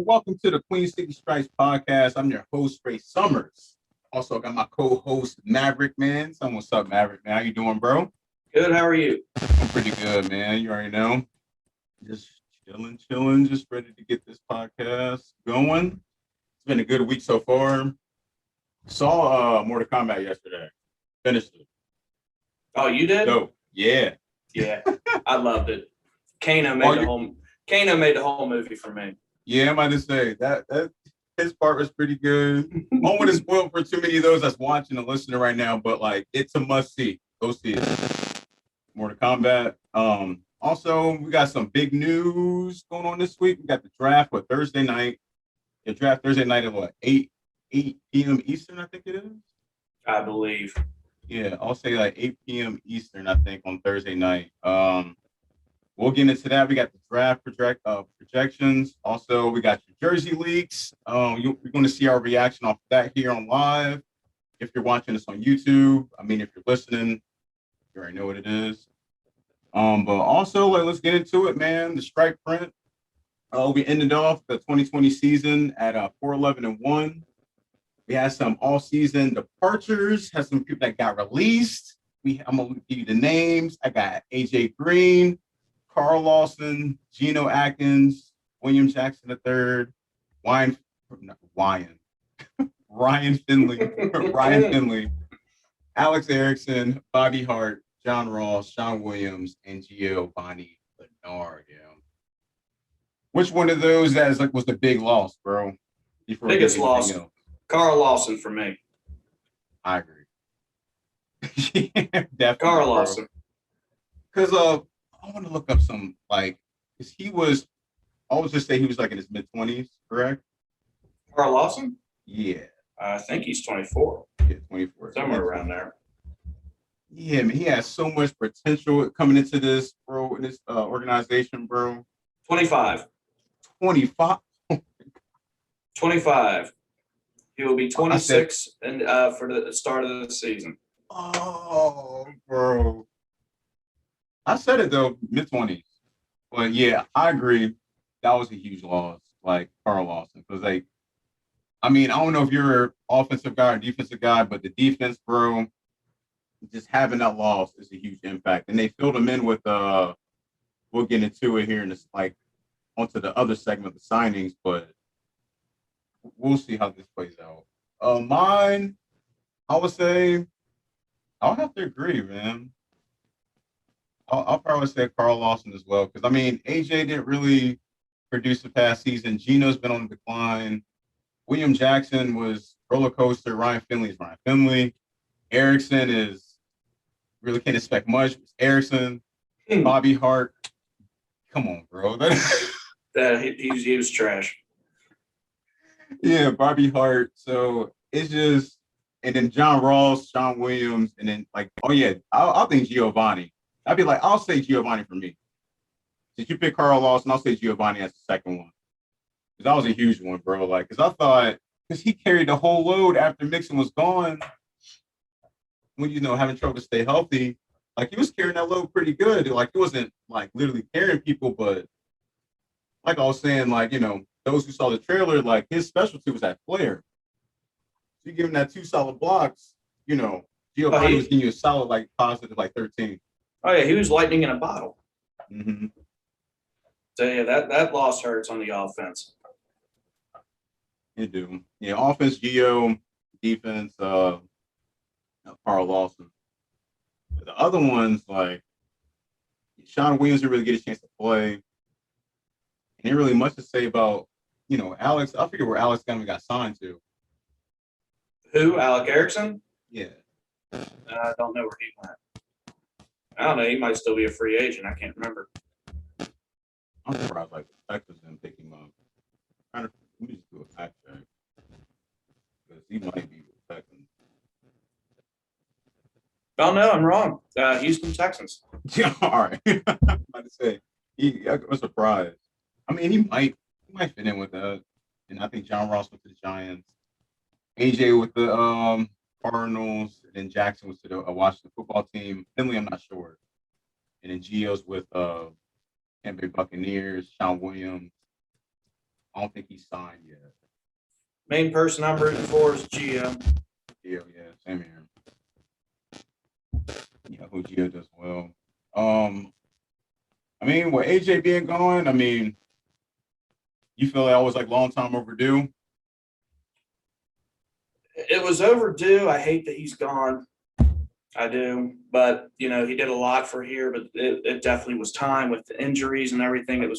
welcome to the Queen City Stripes podcast. I'm your host, Ray Summers. Also, I got my co-host, Maverick, man. So what's up, Maverick, man? How you doing, bro? Good, how are you? I'm pretty good, man. You already know. Just chilling, just ready to get this podcast going. It's been a good week so far. Saw Mortal Kombat yesterday. Finished it. Oh, you did? Dope. Yeah. Yeah, I loved it. Kano made the whole movie for me. Yeah, I'm about to say that his part was pretty good. I don't want to spoil for too many of those that's watching and listening right now, but like it's a must see. Go see it. Mortal Kombat. Also, we got some big news going on this week. We got the draft for Thursday night. The draft Thursday night at what 8 p.m. Eastern, I think it is. I believe. Yeah, I'll say like 8 p.m. Eastern, I think, on Thursday night. We'll get into that. We got the draft projections. Also, we got your jersey leaks. You're going to see our reaction off that here on live. If you're watching this on YouTube, if you're listening, you already know what it is. But also, let's get into it, man. The Stripeprint. We ended off the 2020 season at 4-11-1. We had some all-season departures. Had some people that got released. I'm gonna give you the names. I got AJ Green, Carl Lawson, Geno Atkins, William Jackson III, Ryan Finley, Alex Erickson, Bobby Hart, John Ross, Sean Williams, and Giovanni Bernard. Yeah. Which one of those was the big loss, bro? Biggest loss. Carl Lawson for me. I agree. Yeah, definitely. Carl Lawson. Because I want to look up some because he was. I always just say he was in his mid-20s, correct? Carl Lawson? Yeah. I think he's 24. Yeah, 24. Somewhere around there. Yeah, man, he has so much potential coming into this, bro, in this organization, bro. 25. 25? 25. He will be 26 and for the start of the season. Oh, bro. I said it, though, mid-20s. But, yeah, I agree. That was a huge loss, Carl Lawson. Because, I don't know if you're an offensive guy or defensive guy, but the defense, bro, just having that loss is a huge impact. And they filled him in with, we'll get into it here in this, onto the other segment, the signings, but we'll see how this plays out. Mine, I would say, I'll have to agree, man. I'll probably say Carl Lawson as well, because AJ didn't really produce the past season. Geno's been on the decline. William Jackson was roller coaster. Ryan Finley is Ryan Finley. Erickson is really can't expect much. It's Erickson. Bobby Hart. Come on, bro. He was trash. Yeah, Bobby Hart. So it's just, and then John Ross, Sean Williams, and then I'll think Giovanni. I'd be I'll say Giovanni for me. Since you pick Carl Lawson, I'll say Giovanni as the second one. Because that was a huge one, bro. Because I thought, because he carried the whole load after Mixon was gone, when, having trouble to stay healthy, he was carrying that load pretty good. He wasn't, literally carrying people, but like I was saying, those who saw the trailer, his specialty was that flare. So you give him that 2 solid blocks, Giovanni was giving you a solid, positive, 13. Oh, yeah, he was lightning in a bottle. Mm-hmm. So, yeah, that loss hurts on the offense. You do. Yeah, offense, Gio, defense, Carl Lawson. But the other ones, Sean Williams didn't really get a chance to play. And ain't really much to say about, Alex. I forget where Alex got signed to. Who? Alec Erickson? Yeah. I don't know where he went. I don't know. He might still be a free agent. I can't remember. I'm surprised the Texans didn't pick him up. Let me just do a fact check. Because he might be with the Texans. Oh, no, I'm wrong. Houston Texans. Yeah, all right. I'm about to say, I was surprised. He might fit in with that. And I think John Ross went to the Giants. AJ with the Cardinals. And then Jackson was to the Washington football team. Finley, I'm not sure. And then Gio's with Tampa Bay Buccaneers, Sean Williams. I don't think he's signed yet. Main person I'm rooting for is Gio. Yeah, same here. Yeah, I hope Gio does well. I mean, with AJ being gone, I mean, you feel that was like long time overdue? It was overdue. I hate that he's gone. I do, but he did a lot for here. But it definitely was time with the injuries and everything.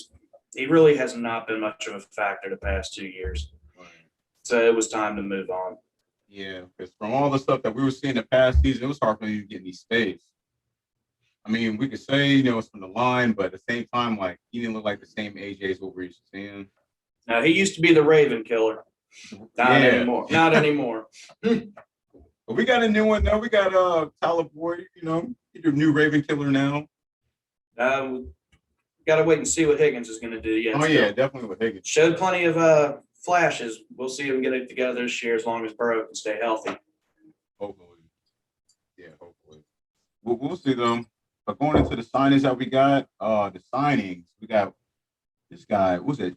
He really has not been much of a factor the past 2 years. Right. So it was time to move on. Yeah, because from all the stuff that we were seeing the past season, it was hard for you to get any space. I mean, we could say it's from the line, but at the same time, like he didn't look like the same AJ as what we're used to seeing. Now he used to be the Raven killer. Not anymore. Not anymore. But we got a new one though. We got Tyler Boyd, he's your new Raven killer now. Got to wait and see what Higgins is going to do. Yeah, definitely with Higgins. Showed plenty of flashes. We'll see him get it together this year as long as Burrow can stay healthy. Hopefully. Yeah, hopefully. We'll see them. But going into the signings that we got, we got this guy, what was it?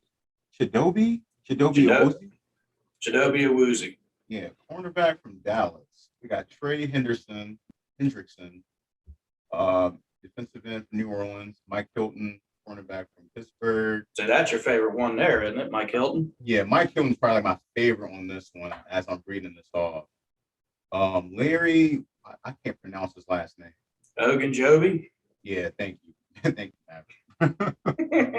Chidobe Awuzie. Yeah, cornerback from Dallas. We got Trey Hendrickson, defensive end from New Orleans. Mike Hilton, cornerback from Pittsburgh. So that's your favorite one there, isn't it, Mike Hilton? Yeah, Mike Hilton's probably my favorite on this one as I'm reading this off. Larry, I can't pronounce his last name. Ogunjobi? Yeah, thank you. Thank you,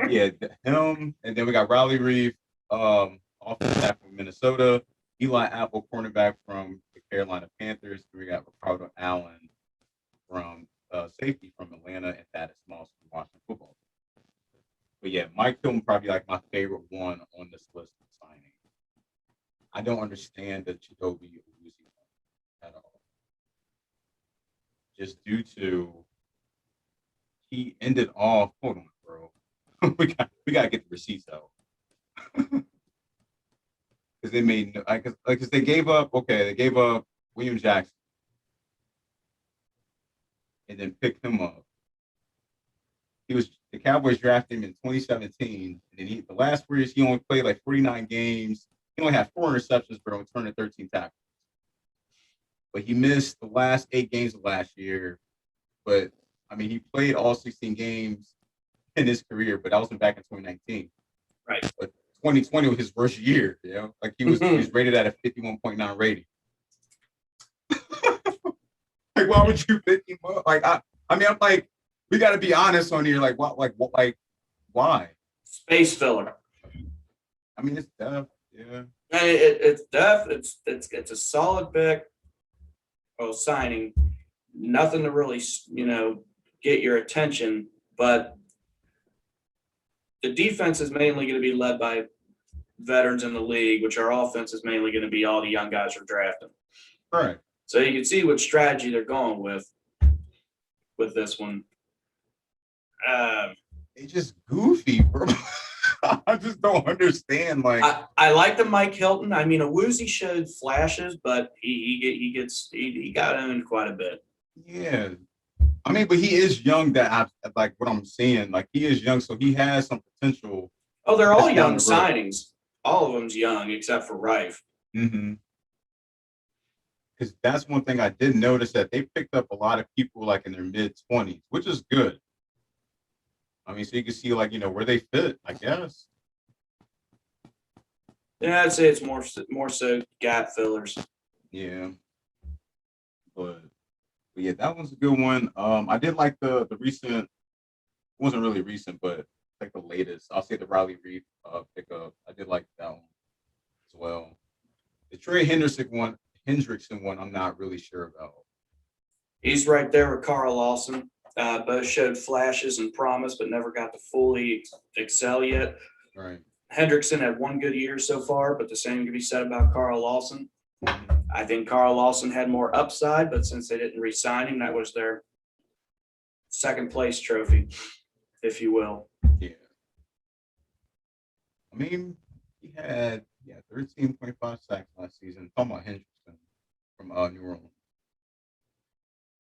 yeah, him. And then we got Riley Reef, offensive tackle from Minnesota. Eli Apple, cornerback from the Carolina Panthers. We got Ricardo Allen from safety from Atlanta, and Thaddeus Moss from Washington Football. But yeah, Mike Hilton probably like my favorite one on this list of signing. I don't understand the Chidobe Awuzie at all. Just due to he ended off. Hold on, bro. we gotta get the receipts out. Because they made because they gave up William Jackson and then picked him up. The Cowboys drafted him in 2017, and then the last 4 years he only played like 49 games. He only had 4 interceptions, bro, and turned 13 tackles. But he missed the last 8 games of last year. But I mean, he played all 16 games in his career, but that was back in 2019. Right. But 2020 was his first year, like he was rated at a 51.9 rating. Like, why would you pick him up? Like, I'm like, we got to be honest on here. Like, what? Why? Space filler. I mean, it's tough. Yeah. It's tough. It's a solid pick. Well, signing. Nothing to really, get your attention, but the defense is mainly going to be led by veterans in the league, which our offense is mainly going to be all the young guys we're drafting. Right. So you can see what strategy they're going with this one. It's just goofy, bro. I just don't understand. Like, I like the Mike Hilton. I mean, Awuzie showed flashes, but he got owned quite a bit. Yeah. I mean, but he is young. That like what I'm seeing. Like, he is young, so he has some potential. Oh, they're all young signings. All of them's young except for Rife. Mm-hmm. Because that's one thing I did notice, that they picked up a lot of people like in their mid-20s, which is good. I mean, so you can see like where they fit, I guess. Yeah, I'd say it's more so gap fillers. Yeah. But yeah, that one's a good one. I did like the recent. It wasn't really recent, but like the latest. I'll say the Riley Reef pickup. I did like that one as well. The Trey Hendrickson one, I'm not really sure about. He's right there with Carl Lawson. Both showed flashes and promise, but never got to fully excel yet. Right. Hendrickson had one good year so far, but the same can be said about Carl Lawson. I think Carl Lawson had more upside, but since they didn't re-sign him, that was their second place trophy, if you will. Yeah. I mean, he had 13.5 sacks last season. Talking about Hendrickson from New Orleans.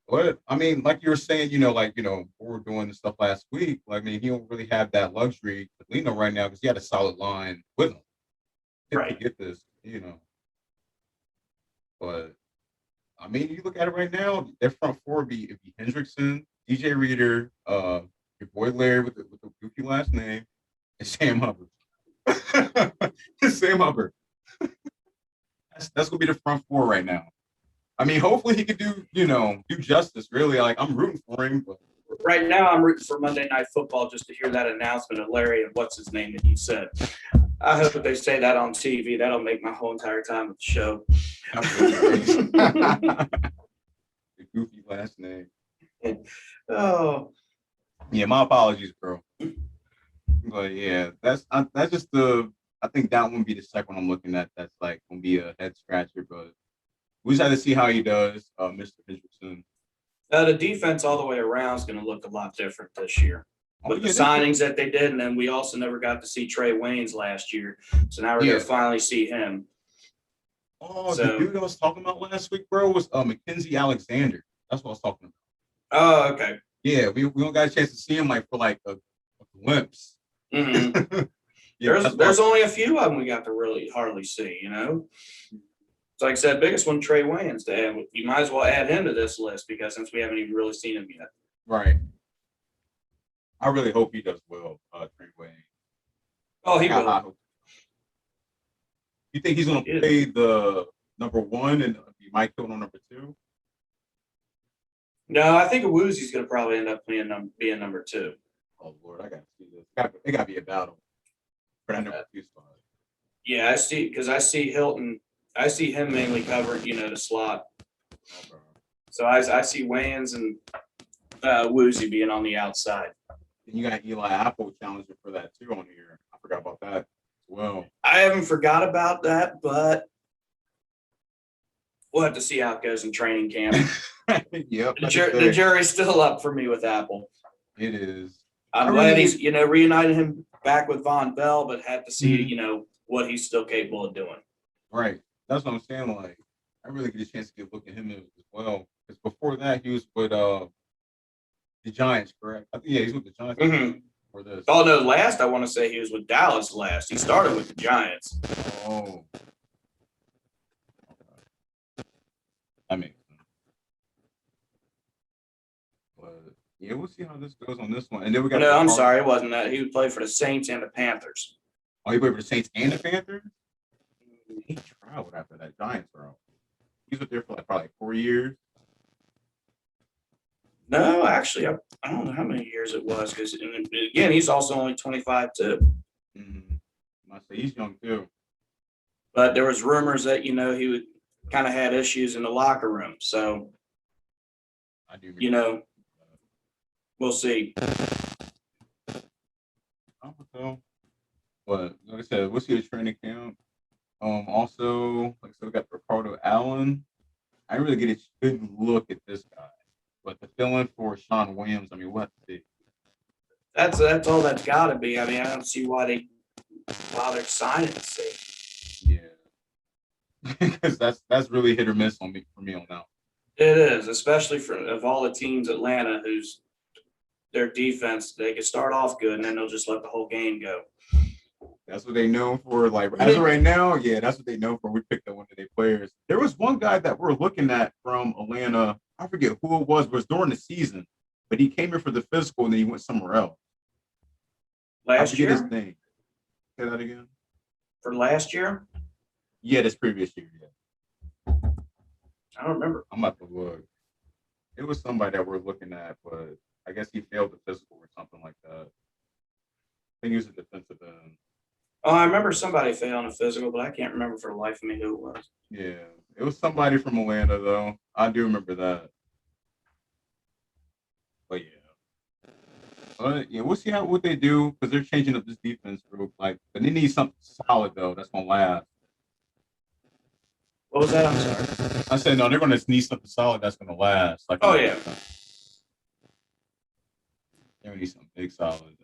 But I mean, like you were saying, we were doing the stuff last week. Like, I mean, he don't really have that luxury to lean on right now because he had a solid line with him. Right. to get this, But I mean, you look at it right now. Their front four would be Hendrickson, DJ Reader, your boy Larry with the goofy last name, and Sam Hubbard. Sam Hubbard. That's gonna be the front four right now. I mean, hopefully he could do justice. Really, like I'm rooting for him, but Right now, I'm rooting for Monday Night Football just to hear that announcement of Larry and what's his name that you said. I hope they say that on TV. That'll make my whole entire time with the show. the goofy last name. Oh, Yeah, my apologies, bro. But yeah, that's just I think that one be the second one I'm looking at. That's like gonna be a head scratcher, but we just have to see how he does, Mr. Hendrickson. the defense all the way around is going to look a lot different this year with the signings that they did, and then we also never got to see Trey Waynes last year, so now we're going to finally see him. Oh, the dude I was talking about last week, bro, was Mackenzie Alexander. That's what I was talking about. Oh, okay. Yeah, we don't got a chance to see him like for like a glimpse. Mm-hmm. There's only a few of them we got to really hardly see, So like I said, biggest one, Trey Waynes. You might as well add him to this list because since we haven't even really seen him yet. Right. I really hope he does well, Trey Waynes. Oh, he will. You think he's going to play the number one and be Mike Hilton on number two? No, I think Awuzi's going to probably end up being number two. Oh, Lord, I got to see this. It got to be a battle for that number two spot. Yeah, I see Hilton. I see him mainly covering, the slot. Okay. So I see Wayans and Woozy being on the outside. And you got Eli Apple challenger for that too on here. I forgot about that as well. I haven't forgot about that, but we'll have to see how it goes in training camp. Yep. The jury's still up for me with Apple. It is. I'm glad he's, reunited him back with Von Bell, but had to see, what he's still capable of doing. Right. That's what I'm saying. Like, I really get a chance to get a look at him as well. Because before that, he was with the Giants, correct? I think, he's with the Giants. Mm-hmm. For this. Oh, no, last I want to say he was with Dallas last. He started with the Giants. Oh. That makes sense. But, yeah, we'll see how this goes on this one. And then we got. No, I'm sorry. It wasn't that. He would play for the Saints and the Panthers. Oh, he played for the Saints and the Panthers? He traveled after that Giants role. He was there for like probably 4 years. No, actually, I don't know how many years it was because, again, he's also only 25 too. I say he's young too. But there was rumors that he would kind of had issues in the locker room. So, I do. We'll see. But like I said, we'll see the training camp. Also, like I said, we got Ricardo Allen. I didn't really get a good look at this guy, but the fill in for Sean Williams, I mean, we'll have to see. That's all that's got to be. I mean, I don't see why they're signing the safety. Yeah, because that's really hit or miss for me on that. It is, especially of all the teams, Atlanta, who's their defense, they can start off good and then they'll just let the whole game go. That's what they know for. Like as of right now, that's what they know for. We picked up one of their players. There was one guy that we're looking at from Atlanta. I forget who it was during the season, but he came here for the physical and then he went somewhere else. Last year? His name. Say that again. For last year? Yeah, this previous year. Yeah. I don't remember. I'm about to look. It was somebody that we're looking at, but I guess he failed the physical or something like that. I think he was a defensive end. Oh, I remember somebody failing a physical, but I can't remember for the life of me who it was. Yeah, it was somebody from Atlanta, though. I do remember that. But yeah, we'll see what they do because they're changing up this defense group. But they need something solid though that's gonna last. What was that? I'm sorry. I said no. They're gonna need something solid that's gonna last. Yeah. They need something big solid.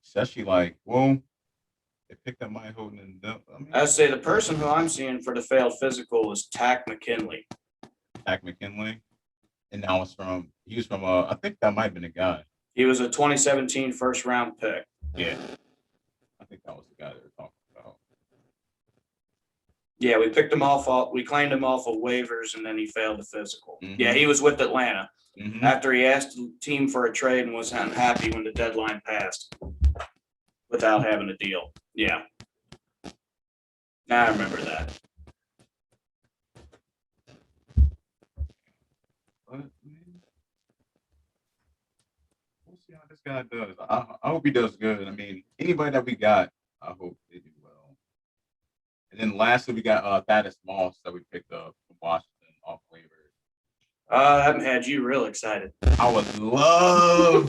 Especially they picked up Mike Hilton and them. I'd say the person who I'm seeing for the failed physical is Tack McKinley. Tack McKinley, and now he was from I think that might have been a guy. He was a 2017 first round pick. Yeah, I think that was the guy they were talking about. Yeah, we picked him off. We claimed him off of waivers, and then he failed the physical. Mhm. Yeah, he was with Atlanta Mhm. after he asked the team for a trade and was unhappy when the deadline passed without having a deal. Yeah. Now I remember that. But, man, we'll see how this guy does. I hope he does good. I mean, anybody that we got, I hope they do well. And then lastly, we got Thaddeus Moss that we picked up from Washington off waivers. I haven't had you real excited. I would love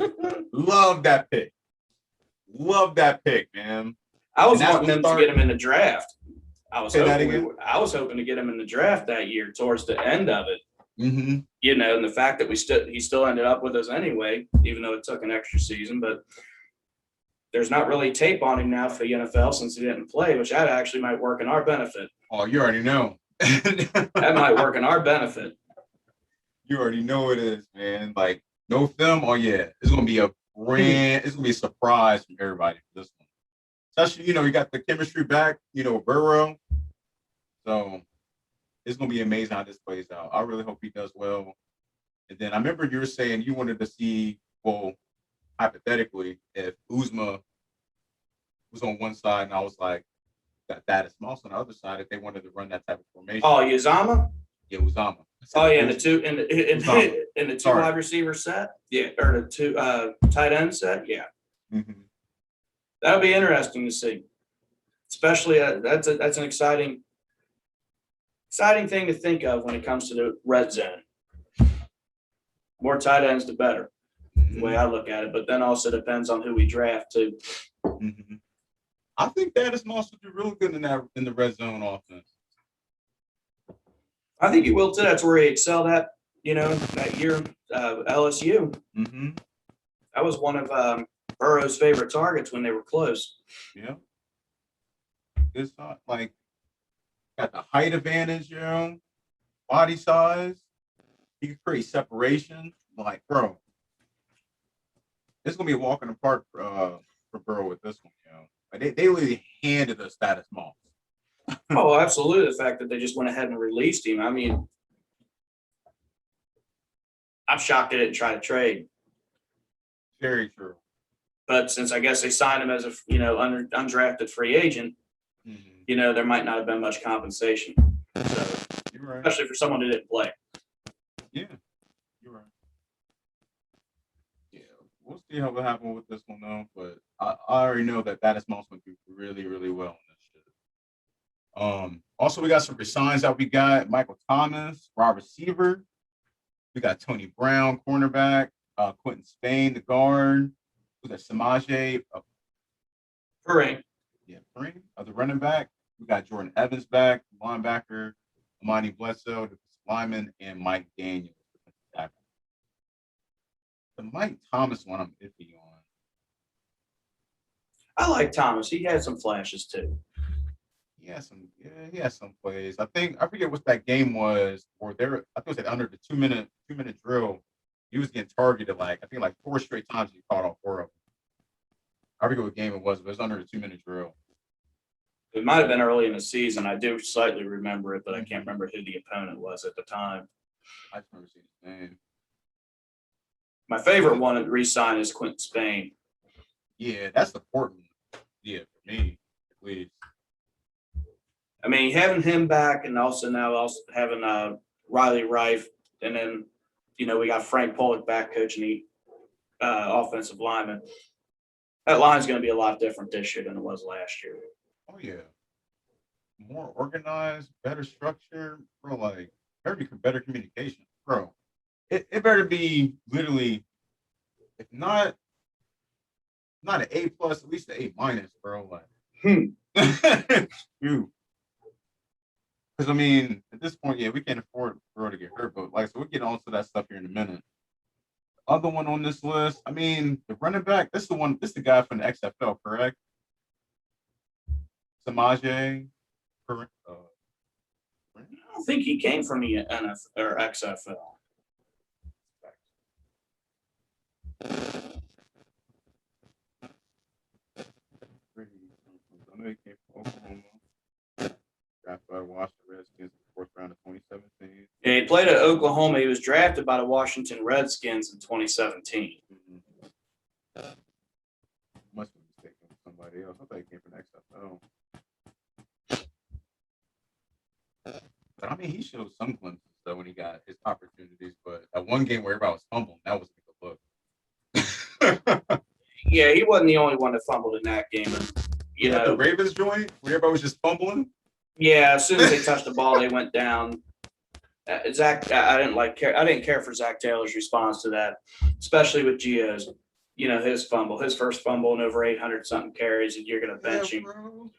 that pick. Love that pick, man. I was wanting them to get him in the draft. I was hoping to get him in the draft that year towards the end of it. Mm-hmm. You know, and the fact that he still ended up with us anyway, even though it took an extra season. But there's not really tape on him now for the NFL since he didn't play, which that actually might work in our benefit. Oh, you already know. That might work in our benefit. You already know it is, man. Like, no film. Oh yeah, it's gonna be a surprise from everybody for this one. Especially, you got the chemistry back, Burrow. So it's gonna be amazing how this plays out. I really hope he does well. And then I remember you were saying you wanted to see, well, hypothetically, if Uzma was on one side and I was like, that is Moss on the other side, if they wanted to run that type of formation. Oh, Uzama? Yeah, Uzama. Oh yeah, in the two wide receiver set, yeah, or the two tight end set, yeah. Mm-hmm. That'll be interesting to see. Especially that's an exciting thing to think of when it comes to the red zone. More tight ends, the better. The way I look at it, but then also depends on who we draft too. Mm-hmm. I think Thaddeus Moss would do real good in the red zone offense. I think he will too. That's where he excelled at, that year, LSU. Mm-hmm. That was one of Burrow's favorite targets when they were close. Yeah. It's not like got the height advantage, body size. He can create separation. Like, bro, it's gonna be a walk in the park for Burrow with this one, Like they really handed us Thaddeus Moss. Oh, absolutely. The fact that they just went ahead and released him. I mean, I'm shocked they didn't try to trade. Very true. But since I guess they signed him as a undrafted free agent, there might not have been much compensation. So, you're right. Especially for someone who didn't play. Yeah, you're right. Yeah, we'll see how it happens with this one though. But I already know that Thaddeus Moss would do really, really well in this shit. Also, we got some resigns that we got. Michael Thomas, wide receiver. We got Tony Brown, cornerback. Quentin Spain, the guard. We got Samaje. Kareem. Yeah, Kareem, the running back. We got Jordan Evans back, linebacker. Amani Bledsoe, the lineman, and Mike Daniels. The Mike Thomas one I'm iffy on. I like Thomas. He had some flashes too. He had some plays. I forget what that game was, I think it was under the two minute drill. He was getting targeted like 4 straight times he caught off 4 of them. I forget what game it was, but it was under the 2-minute drill. It might have been early in the season. I do slightly remember it, but I can't remember who the opponent was at the time. I just remember seeing his name. My favorite one to re-sign is Quentin Spain. Yeah, that's important. Yeah, for me, at least. I mean, having him back and also having Riley Rife, and then, we got Frank Pollock back coaching the offensive lineman. That line's going to be a lot different this year than it was last year. Oh, yeah. More organized, better structure, bro. Like, better communication, bro. It better be literally, if not an A+, at least an A-, bro. Like, Because, I mean, at this point, yeah, we can't afford Burrow to get hurt. But, so we'll get on to that stuff here in a minute. The other one on this list, I mean, the running back, this is the guy from the XFL, correct? Samaje. I don't think he came from the NFL or XFL. I know he came from Oklahoma. drafted by the Washington Redskins in the fourth round of 2017. Yeah, he played at Oklahoma. He was drafted by the Washington Redskins in 2017. Must be mistaken with somebody else. I thought he came from XFL. But I mean, he showed some glimpses though when he got his opportunities. But that one game where everybody was fumbling, that was a good look. Yeah, he wasn't the only one that fumbled in that game. And, you know, the Ravens joint where everybody was just fumbling. Yeah, as soon as they touched the ball, they went down. Zach, I didn't care for Zach Taylor's response to that, especially with Gio's. You know, his first fumble in over 800 something carries, and you're going to bench him. Bro.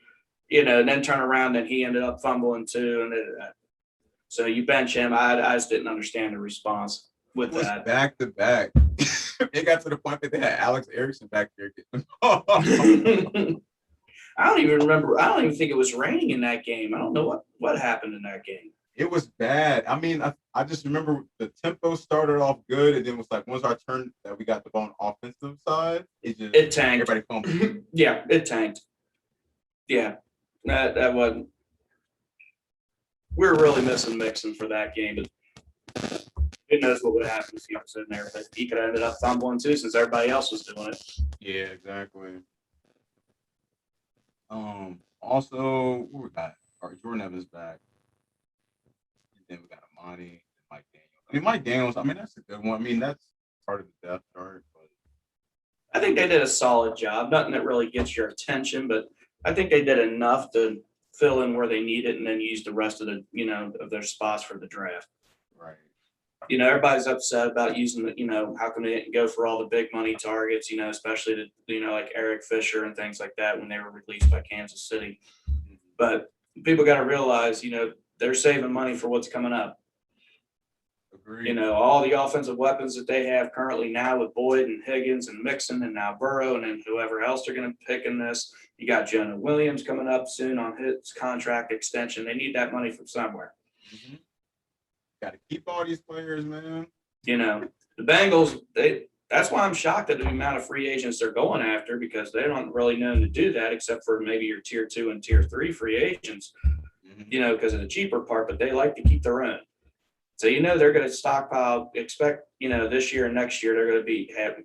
You know, and then turn around, and he ended up fumbling too, and so you bench him. I just didn't understand the response with that. Back to back, it got to the point that they had Alex Erickson back there getting the ball. I don't even think it was raining in that game. I don't know what happened in that game. It was bad. I mean, I just remember the tempo started off good, and then it was like once our turn that we got the ball on the offensive side, it tanked. Everybody fumbled. Yeah, it tanked. Yeah, that wasn't. We were really missing Mixon for that game, but who knows what would happen if he was in there. But he could have ended up fumbling too, since everybody else was doing it. Yeah, exactly. Also, what we got? Jordan Evans back. And then we got Amani and Mike Daniels. I mean, Mike Daniels, that's a good one. I mean, that's part of the depth chart. But I think they did a solid job. Nothing that really gets your attention, but I think they did enough to fill in where they need it and then use the rest of of their spots for the draft. Right. You know, everybody's upset about using how come they didn't go for all the big money targets, especially like Eric Fisher and things like that when they were released by Kansas City. But people got to realize, they're saving money for what's coming up. Agreed. All the offensive weapons that they have currently now with Boyd and Higgins and Mixon and now Burrow and then whoever else they're going to pick in this. You got Jonah Williams coming up soon on his contract extension. They need that money from somewhere. Mm-hmm. Got to keep all these players, man. The Bengals, that's why I'm shocked at the amount of free agents they're going after, because they don't really know to do that except for maybe your tier 2 and tier 3 free agents, because of the cheaper part, but they like to keep their own. So, they're going to stockpile, expect, this year and next year, they're going to have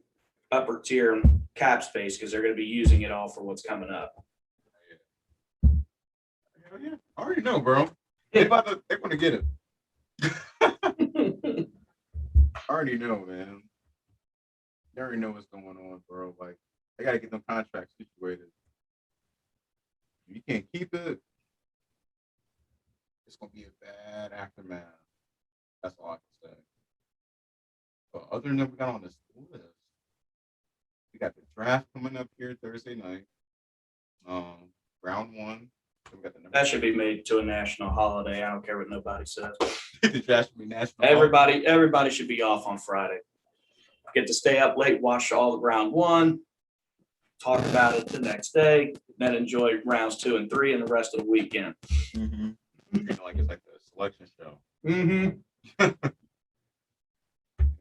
upper tier cap space because they're going to be using it all for what's coming up. Hell yeah. I already know, bro. They're going to get it. I already know, man. They already know what's going on, bro. Like, they got to get them contracts situated. If you can't keep it, it's going to be a bad aftermath. That's all I can say. But other than that, we got on this list. We got the draft coming up here Thursday night. Round 1. So we got that should be made to a national holiday. I don't care what nobody says. The draft should be national. Everybody should be off on Friday. Get to stay up late, watch all of round 1, talk about it the next day, then enjoy rounds 2 and 3 and the rest of the weekend. Mm-hmm. It's like a selection show. Mm-hmm. Oh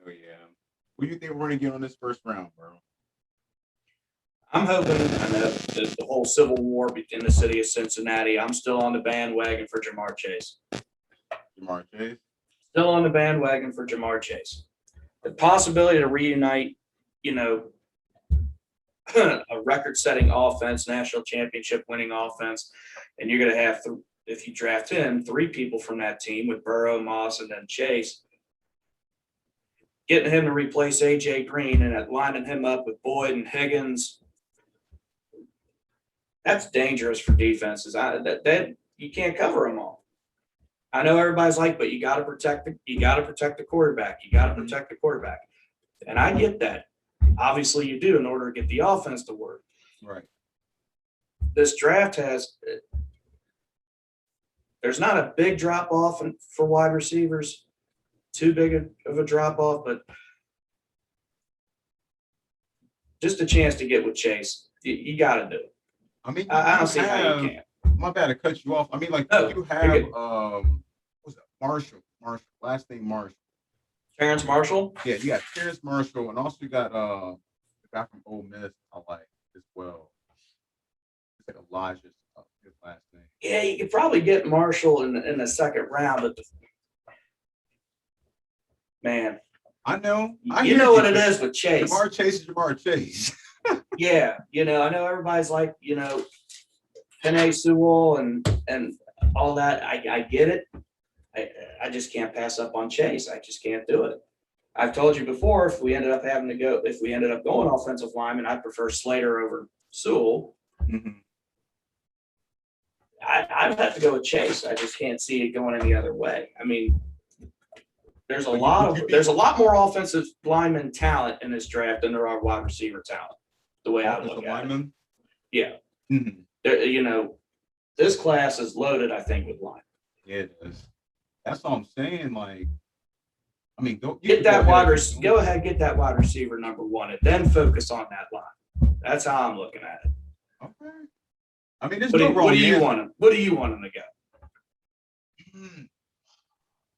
yeah. Who do you think we're gonna get on this first round, bro? I'm hoping the whole civil war in the city of Cincinnati. I'm still on the bandwagon for Jamar Chase. Jamar Chase? Still on the bandwagon for Jamar Chase. The possibility to reunite, a record-setting offense, national championship winning offense, and you're going to have, if you draft him, 3 people from that team with Burrow, Moss, and then Chase. Getting him to replace A.J. Green and lining him up with Boyd and Higgins, that's dangerous for defenses. That you can't cover them all. I know everybody's like, but you got to protect the quarterback. You got to protect the quarterback, and I get that. Obviously, you do in order to get the offense to work. Right. This draft there's not a big drop off for wide receivers, too big of a drop off, but just a chance to get with Chase. You got to do it. I mean, I don't see how you can't. My bad to cut you off. I mean, like you have what's that? Marshall, last name Marshall. Terrence Marshall? Yeah, you got Terrence Marshall, and also you got the guy from Ole Miss I like as well. It's like Elijah's his last name. Yeah, you could probably get Marshall in the second round, but man, I know. You know what it is with Chase. Jamar Chase is Jamar Chase. Yeah, I know everybody's like, Penei Sewell and all that. I get it. I just can't pass up on Chase. I just can't do it. I've told you before, if we ended up going offensive lineman, I'd prefer Slater over Sewell. Mm-hmm. I'd have to go with Chase. I just can't see it going any other way. I mean, there's a lot more offensive lineman talent in this draft than there are wide receiver talent. The way I look at it. Yeah. Mm-hmm. This class is loaded, I think, with line. Yeah, it is. That's all I'm saying. Like, I mean, go ahead, get that wide receiver number one, and then focus on that line. That's how I'm looking at it. Okay. I mean, what do you want him? What do you want him to go?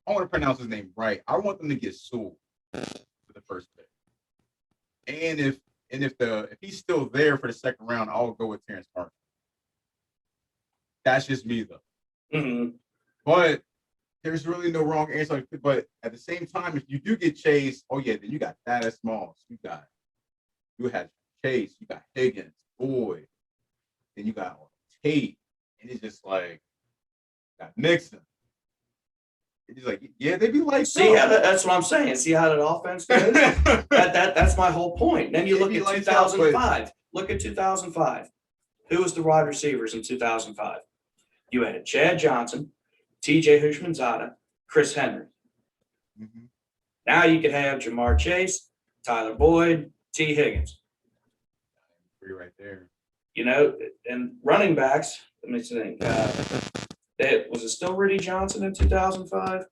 I want to pronounce his name right. I want them to get Sewell for the first pick. And if he's still there for the second round, I'll go with Terrence Marshall. That's just me though. Mm-hmm. But there's really no wrong answer. But at the same time, if you do get Chase, oh yeah, then you got Thaddeus Moss. You had Chase, you got Higgins, Boyd, then you got Tate, and it's just like got Mixon. It's like, yeah, they be like, that's what I'm saying. See how that offense goes? That's my whole point. Then you look at 2005. Look at 2005. Who was the wide receivers in 2005? You had Chad Johnson, TJ Hushmanzada, Chris Henry. Mm-hmm. Now you could have Jamar Chase, Tyler Boyd, T. Higgins. Three right there. And running backs, let me think. Was it still Rudy Johnson in 2005?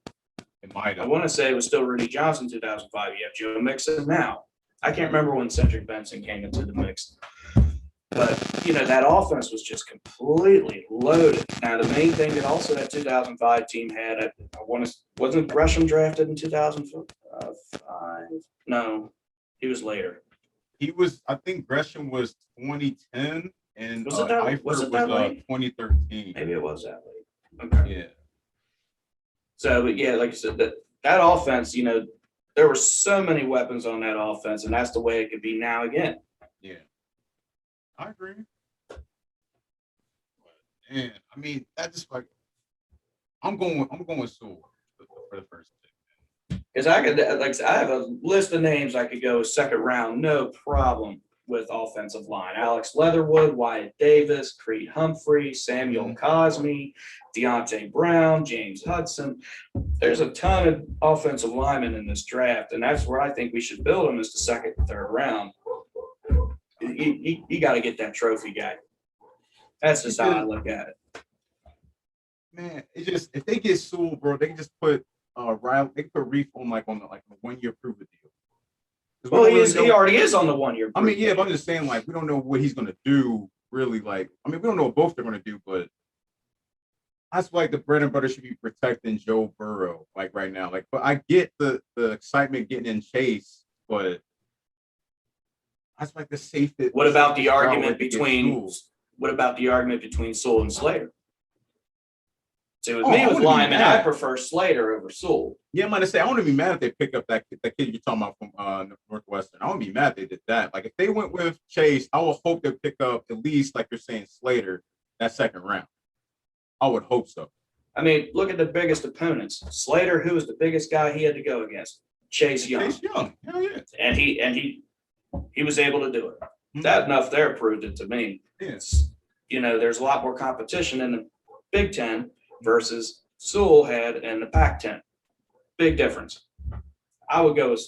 It might have. I want to say it was still Rudy Johnson in 2005. You have Joe Mixon now. I can't remember when Cedric Benson came into the mix. But, that offense was just completely loaded. Now, the main thing that also that 2005 team had, wasn't Gresham drafted in 2005? No, he was later. I think Gresham was 2010, and was it that late? 2013. Maybe it was that late. Okay. Yeah. So, but yeah, like I said, that offense, there were so many weapons on that offense, and that's the way it could be now again. Yeah. I agree. And I mean, that just like I'm going with Sewell for the first pick. Because I have a list of names I could go second round, no problem, with offensive line. Alex Leatherwood, Wyatt Davis, Creed Humphrey, Samuel Cosme, Deontay Brown, James Hudson. There's a ton of offensive linemen in this draft, and that's where I think we should build them, is the second and third round. You got to get that trophy guy. That's just how I look at it. Man, it's just, if they get Sewell, bro, they can just put Riley. They can put Reef on the 1 year prove it deal. Well, he already is on the 1 year. I mean, yeah, but I'm just saying, we don't know what he's gonna do. Really, we don't know what both they're gonna do, but that's the bread and butter should be protecting Joe Burrow, right now. But I get the excitement getting in Chase, but that's the safest. What about the argument between Sewell and Slater? So with me with linemen, I prefer Slater over Sewell. Yeah, I'm gonna say I wouldn't be mad if they pick up that kid you're talking about from Northwestern. I wouldn't be mad if they did that. If they went with Chase, I would hope they pick up at least, like you're saying, Slater that second round. I would hope so. I mean, look at the biggest opponents. Slater, who was the biggest guy he had to go against? Chase Young. Hell yeah. And he was able to do it. Mm-hmm. That enough there proved it to me. Yes. There's a lot more competition in the Big Ten versus Sewell had in the Pac-10. Big difference. I would go with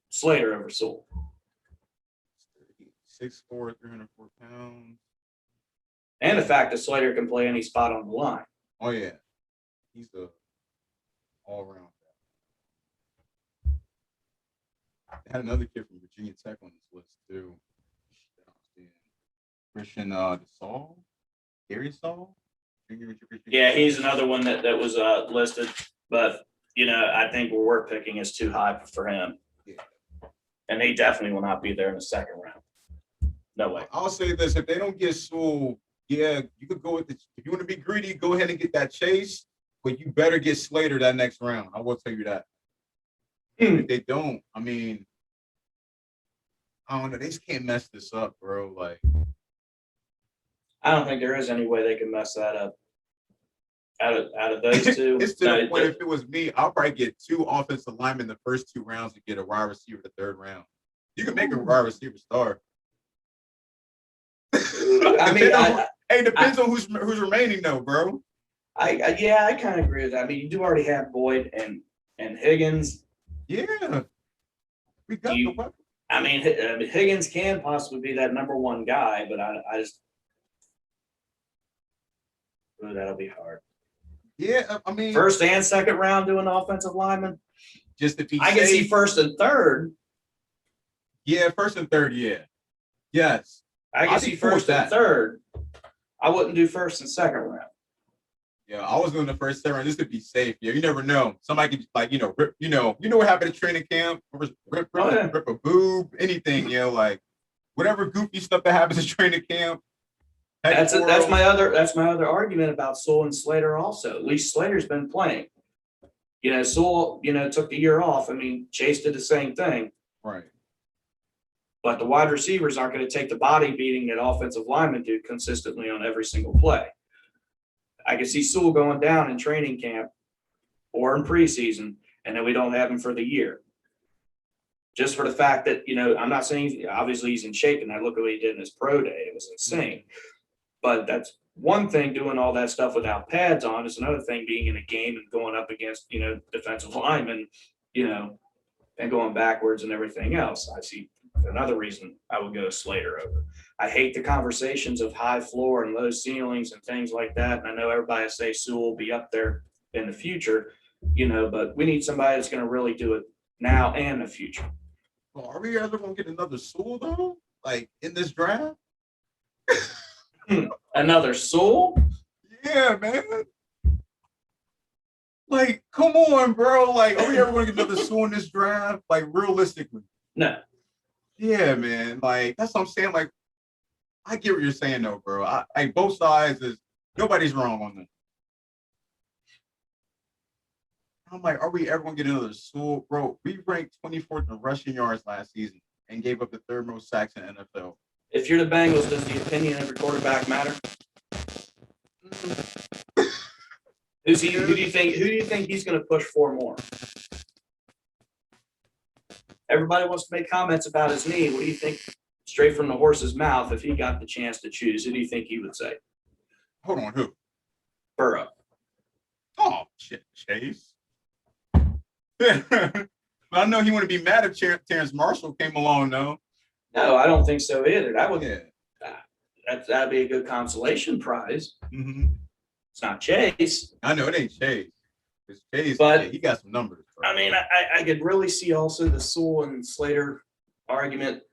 Slater over Sewell. 6'4", 304 pounds. And the fact that Slater can play any spot on the line. Oh, yeah. He's the all-around guy. I had another kid from Virginia Tech on this list, too. Christian DeSalle? Gary Saul? Yeah, he's another one that was listed. But, I think where we're picking is too high for him. Yeah. And he definitely will not be there in the second round. No way. I'll say this. If they don't get Sewell, yeah, you could go with the. If you want to be greedy, go ahead and get that Chase, but you better get Slater that next round. I will tell you that. If they don't, I mean, I don't know. They just can't mess this up, bro. Like, I don't think there is any way they can mess that up. Out of those two, it's to the point. If it was me, I'll probably get 2 offensive linemen the first 2 rounds and get a wide receiver the 3rd round. You can make a wide receiver star. I mean, depends on who's remaining though, bro. I kind of agree with that. I mean, you do already have Boyd and Higgins. Yeah, we got the weapon. I mean, Higgins can possibly be that number 1 guy, but I just that'll be hard. Yeah, I mean, 1st and 2nd round doing offensive lineman. Just to be I can see 1st and 3rd. Yeah, 1st and 3rd. Yeah, yes. I can see 1st and 3rd. I wouldn't do 1st and 2nd round. Yeah, I was doing the 1st, 2nd round just to be safe. Yeah, you never know. Somebody could like rip. You know what happened at training camp? Rip a boob, anything. Yeah, like whatever goofy stuff that happens at training camp. That's my other argument about Sewell and Slater also. At least Slater's been playing. Sewell, took the year off. I mean, Chase did the same thing. Right. But the wide receivers aren't going to take the body beating that offensive linemen do consistently on every single play. I can see Sewell going down in training camp or in preseason, and then we don't have him for the year. Just for the fact that, I'm not saying obviously he's in shape, and I look at what he did in his pro day. It was insane. But that's one thing, doing all that stuff without pads on. It's another thing being in a game and going up against, defensive linemen, and going backwards and everything else. I see another reason I would go Slater over. I hate the conversations of high floor and low ceilings and things like that. And I know everybody say Sewell will be up there in the future, but we need somebody that's going to really do it now and the future. Well, are we ever going to get another Sewell though? Like in this draft? Another Sewell? Yeah, man. Like, come on, bro. Like, are we ever going to get another Sewell in this draft? Like, realistically. No. Yeah, man. Like, that's what I'm saying. Like, I get what you're saying, though, bro. Both sides is nobody's wrong on that. I'm like, are we ever going to get another Sewell? Bro, we ranked 24th in rushing yards last season and gave up the 3rd most sacks in the NFL. If you're the Bengals, does the opinion of your quarterback matter? Who do you think he's going to push for more? Everybody wants to make comments about his knee. What do you think, straight from the horse's mouth, if he got the chance to choose? Who do you think he would say? Hold on, who? Burrow. Oh, shit, Chase. But I know he wouldn't be mad if Terrence Marshall came along, though. No, I don't think so either. That'd be a good consolation prize. Mm-hmm. It's not Chase. I know it ain't Chase. It's Chase, but he got some numbers. Bro. I mean, I could really see also the Sewell and Slater argument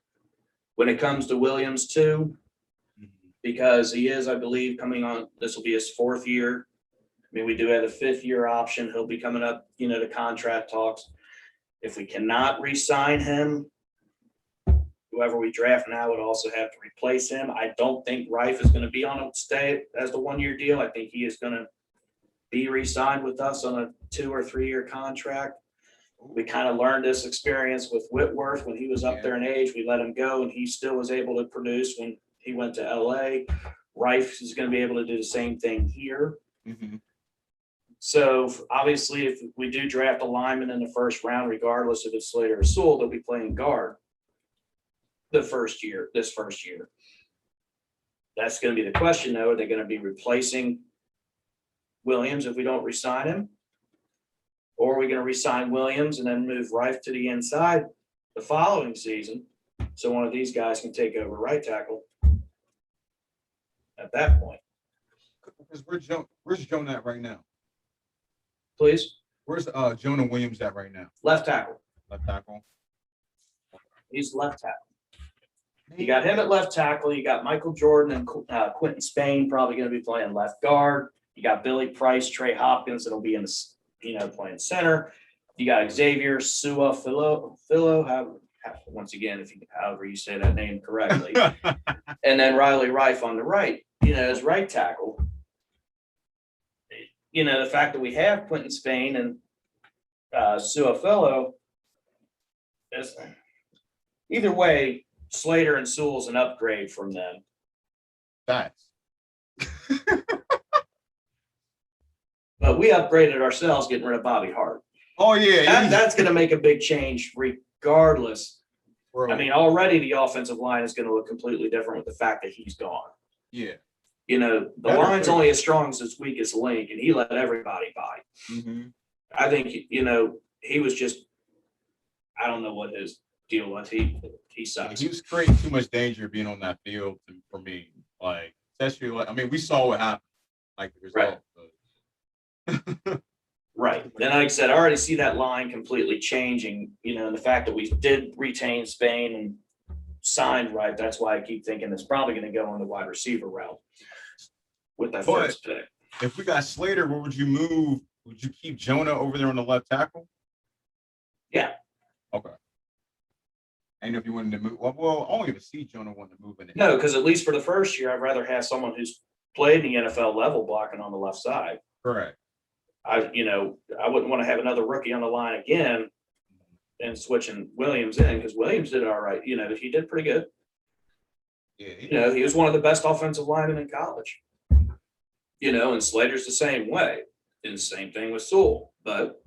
when it comes to Williams too, because he is, I believe, coming on. This will be his 4th year. I mean, we do have a 5th-year option. He'll be coming up, to contract talks. If we cannot re-sign him, whoever we draft now would also have to replace him. I don't think Reif is going to be on a stay as the 1-year deal. I think he is going to be re-signed with us on a 2 or 3-year contract. We kind of learned this experience with Whitworth when he was up there in age. We let him go, and he still was able to produce when he went to LA. Reif is going to be able to do the same thing here. Mm-hmm. So obviously, if we do draft a lineman in the 1st round, regardless if it's Slater or Sewell, they'll be playing guard this first year. That's going to be the question, though. Are they going to be replacing Williams if we don't re-sign him? Or are we going to re-sign Williams and then move Reif to the inside the following season so one of these guys can take over right tackle at that point? Where's Jonah at right now? Please? Where's Jonah Williams at right now? Left tackle. Left tackle. He's left tackle. You got him at left tackle. You got Michael Jordan and Quentin Spain probably going to be playing left guard. You got Billy Price, Trey Hopkins that'll be in the playing center. You got Xavier Sua Philo. Once again, however you say that name correctly, and then Riley Reif on the right. as right tackle. The fact that we have Quentin Spain and Suafello, either way, Slater and Sewell's an upgrade from them. Facts. But we upgraded ourselves getting rid of Bobby Hart. Oh, yeah. That's going to make a big change regardless. Bro. I mean, already the offensive line is going to look completely different with the fact that he's gone. Yeah. The line's only as strong as its weakest link, and he let everybody by. Mm-hmm. I think, he was just, I don't know what his deal was. He sucks. He was creating too much danger being on that field for me. Like, especially, we saw what happened. Like, the result. Right. Right. And like I said, I already see that line completely changing, and the fact that we did retain Spain and signed right. That's why I keep thinking it's probably going to go on the wide receiver route with that first pick. If we got Slater, where would you move? Would you keep Jonah over there on the left tackle? Yeah. Okay. I know if you wanted to move. Well, I don't even see Jonah wanting to move in it. No, because at least for the first year, I'd rather have someone who's played the NFL level blocking on the left side. Correct. I wouldn't want to have another rookie on the line again and switching Williams in, because Williams did all right. He did pretty good. Yeah. He was one of the best offensive linemen in college. And Slater's the same way. And the same thing with Sewell. But,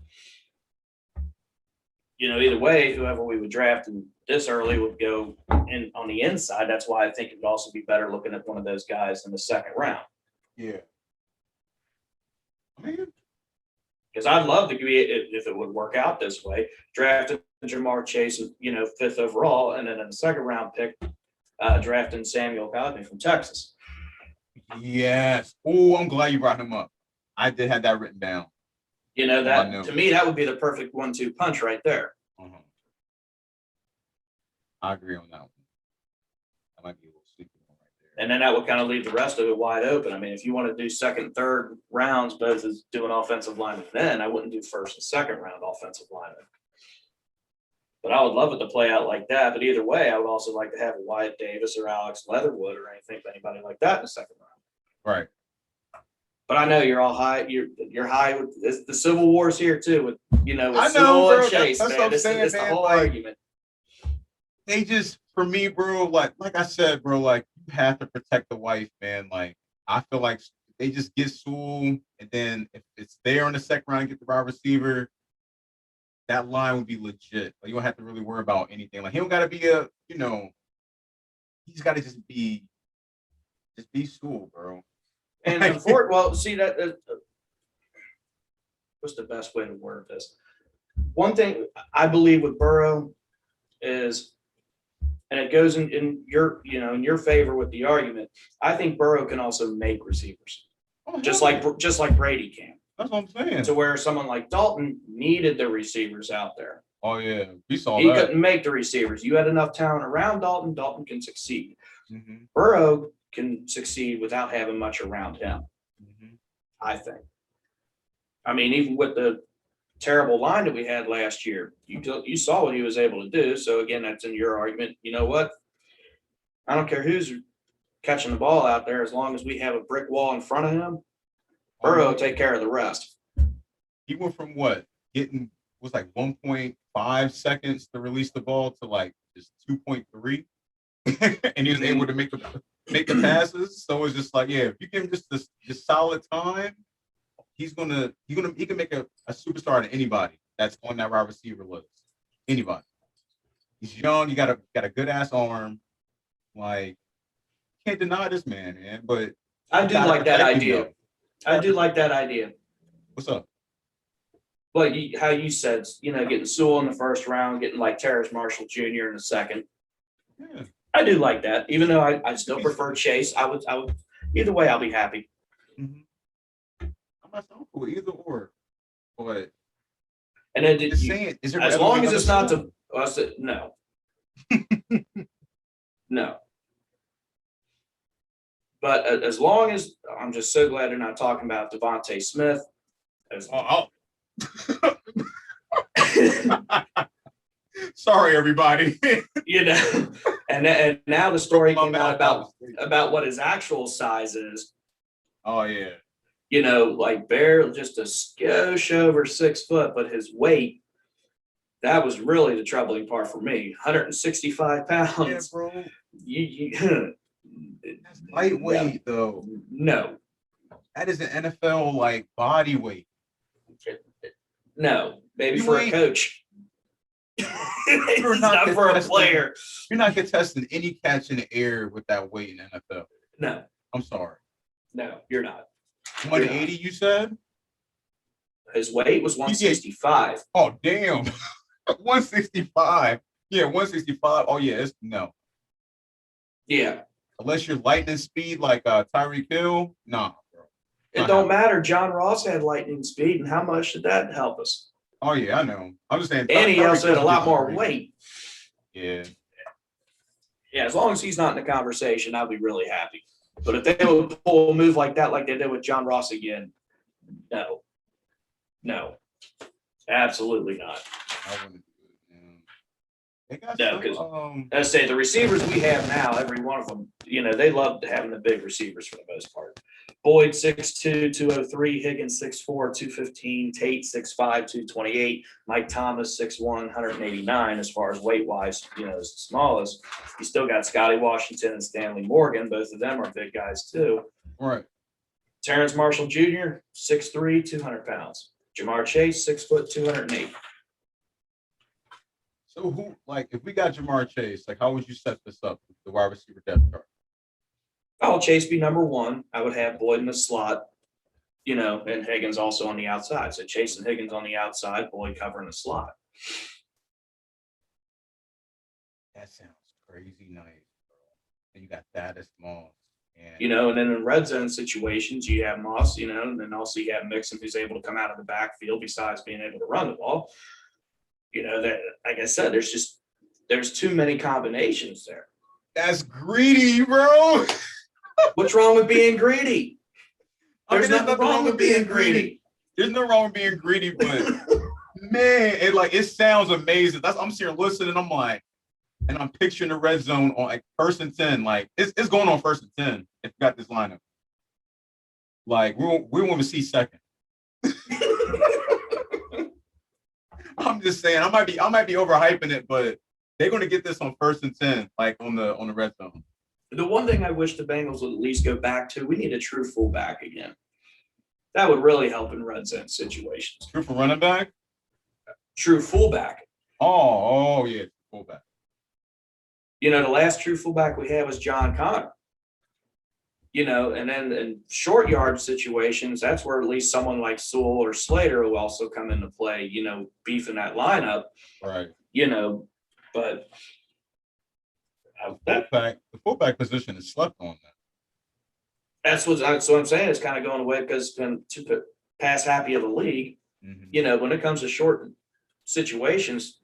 either way, whoever we would draft in this early would go in on the inside. That's why I think it would also be better looking at one of those guys in the second round. Yeah. Because I'd love to be, if it would work out this way, drafting Jamar Chase, 5th overall, and then in the second round pick, drafting Samuel Cosme from Texas. Yes. Oh, I'm glad you brought him up. I did have that written down. To me, that would be the perfect 1-2 punch right there. Uh-huh. I agree on that one. That might be a little sleepy one right there. And then that would kind of leave the rest of it wide open. I mean, if you want to do second, third rounds, both as doing offensive linemen, then I wouldn't do first and second round offensive linemen. But I would love it to play out like that. But either way, I would also like to have Wyatt Davis or Alex Leatherwood or anybody like that in the second round. Right. But I know you're all high. You're high with the Civil War's here too. With I know, Sewell bro, and Chase, that's man. what I'm This saying, is the man. whole Like, argument. They just, for me, bro, like I said, bro, like, you have to protect the wife, man. Like, I feel like they just get Sewell, and then if it's there in the second round, get the wide receiver, that line would be legit. Like, you don't have to really worry about anything. Like, he don't got to be he's got to just be Sewell, bro. And see that. What's the best way to word this? One thing I believe with Burrow is, and it goes in your favor with the argument. I think Burrow can also make receivers, just like Brady can. That's what I'm saying. To where someone like Dalton needed the receivers out there. Oh yeah, we saw he that. Couldn't make the receivers. You had enough talent around Dalton. Dalton can succeed. Mm-hmm. Burrow can succeed without having much around him. Mm-hmm. I think. I mean, even with the terrible line that we had last year, you saw what he was able to do. So again, that's in your argument. You know what? I don't care who's catching the ball out there, as long as we have a brick wall in front of him. Burrow will take care of the rest. He went from what was like 1.5 seconds to release the ball to like just 2.3, and he was able to make the passes. So it's just like, yeah, if you give him just solid time, he can make a superstar to anybody that's on that wide receiver list. Anybody. He's young. You got a good ass arm. Like, can't deny this man. But I do like that idea. I do like that idea. What's up? But how you said, getting Sewell in the first round, getting like Terrace Marshall Jr. in the second. Yeah. I do like that, even though I still prefer Chase. I would either way, I'll be happy. Mm-hmm. I'm not so cool either or, but and then is there as long as it's not no, no. But as long as I'm just so glad they're not talking about Devontae Smith. Sorry, everybody. And now the story My came out mouth. about what his actual size is. Oh yeah. Like barely just a skosh over 6 foot, but his weight, that was really the troubling part for me. 165 pounds. Yeah, bro. That's No. lightweight though. No. That is an NFL like body weight. No. Maybe You for ain't- a coach. You're It's not for a contesting- player. You're not contesting any catch in the air with that weight in the NFL. No. I'm sorry. No, you're not. 180, you said? His weight was 165. Oh, damn. 165. Yeah, 165. Oh, yeah. No. Yeah. Unless you're lightning speed like Tyreek Hill, nah, bro. It don't matter. John Ross had lightning speed, and how much did that help us? Oh, yeah, I know. I'm just saying. And he also had a lot Hill's more great. weight. Yeah. Yeah, as long as he's not in the conversation, I'll be really happy. But if they would pull a move like that, like they did with John Ross again, no, absolutely not. I wouldn't do it, man. They got No, some, 'cause I say the receivers we have now, every one of them, they love having the big receivers for the most part. Boyd 6'2", 203, Higgins 6'4", 215, Tate 6'5", 228, Mike Thomas 6'1", 189 as far as weight wise, is the smallest. You still got Scotty Washington and Stanley Morgan, both of them are big guys too. right. Terrence Marshall Jr., 6'3", 200 pounds. Jamar Chase, 6 foot, 208. So who, like, if we got Jamar Chase, like, how would you set this up with the wide receiver depth chart? Oh, Chase be number one. I would have Boyd in the slot, and Higgins also on the outside. So Chase and Higgins on the outside, Boyd covering the slot. That sounds crazy nice, bro. And you got that as Moss. And And then in red zone situations, you have Moss, and then also you have Mixon who's able to come out of the backfield besides being able to run the ball. That, like I said, there's too many combinations there. that's greedy, bro. What's wrong with being greedy? There's there's nothing wrong with being greedy. There's no wrong with being greedy, but man, it sounds amazing. I'm sitting here listening, I'm like, and I'm picturing the red zone on like 1st and 10. Like it's going on 1st and 10 if we got this lineup. Like we won't even see second. I'm just saying, I might be overhyping it, but they're gonna get this on 1st and 10, like on the red zone. The one thing I wish the Bengals would at least go back to, we need a true fullback again. That would really help in red zone situations. True for running back. True fullback. Oh yeah, fullback. The last true fullback we had was John Connor. And then in short yard situations, that's where at least someone like Sewell or Slater will also come into play, beefing that lineup. Right. But The fullback position is slept on. that's what I'm saying. It's kind of going away because it's been too pass happy of the league. Mm-hmm. When it comes to short situations,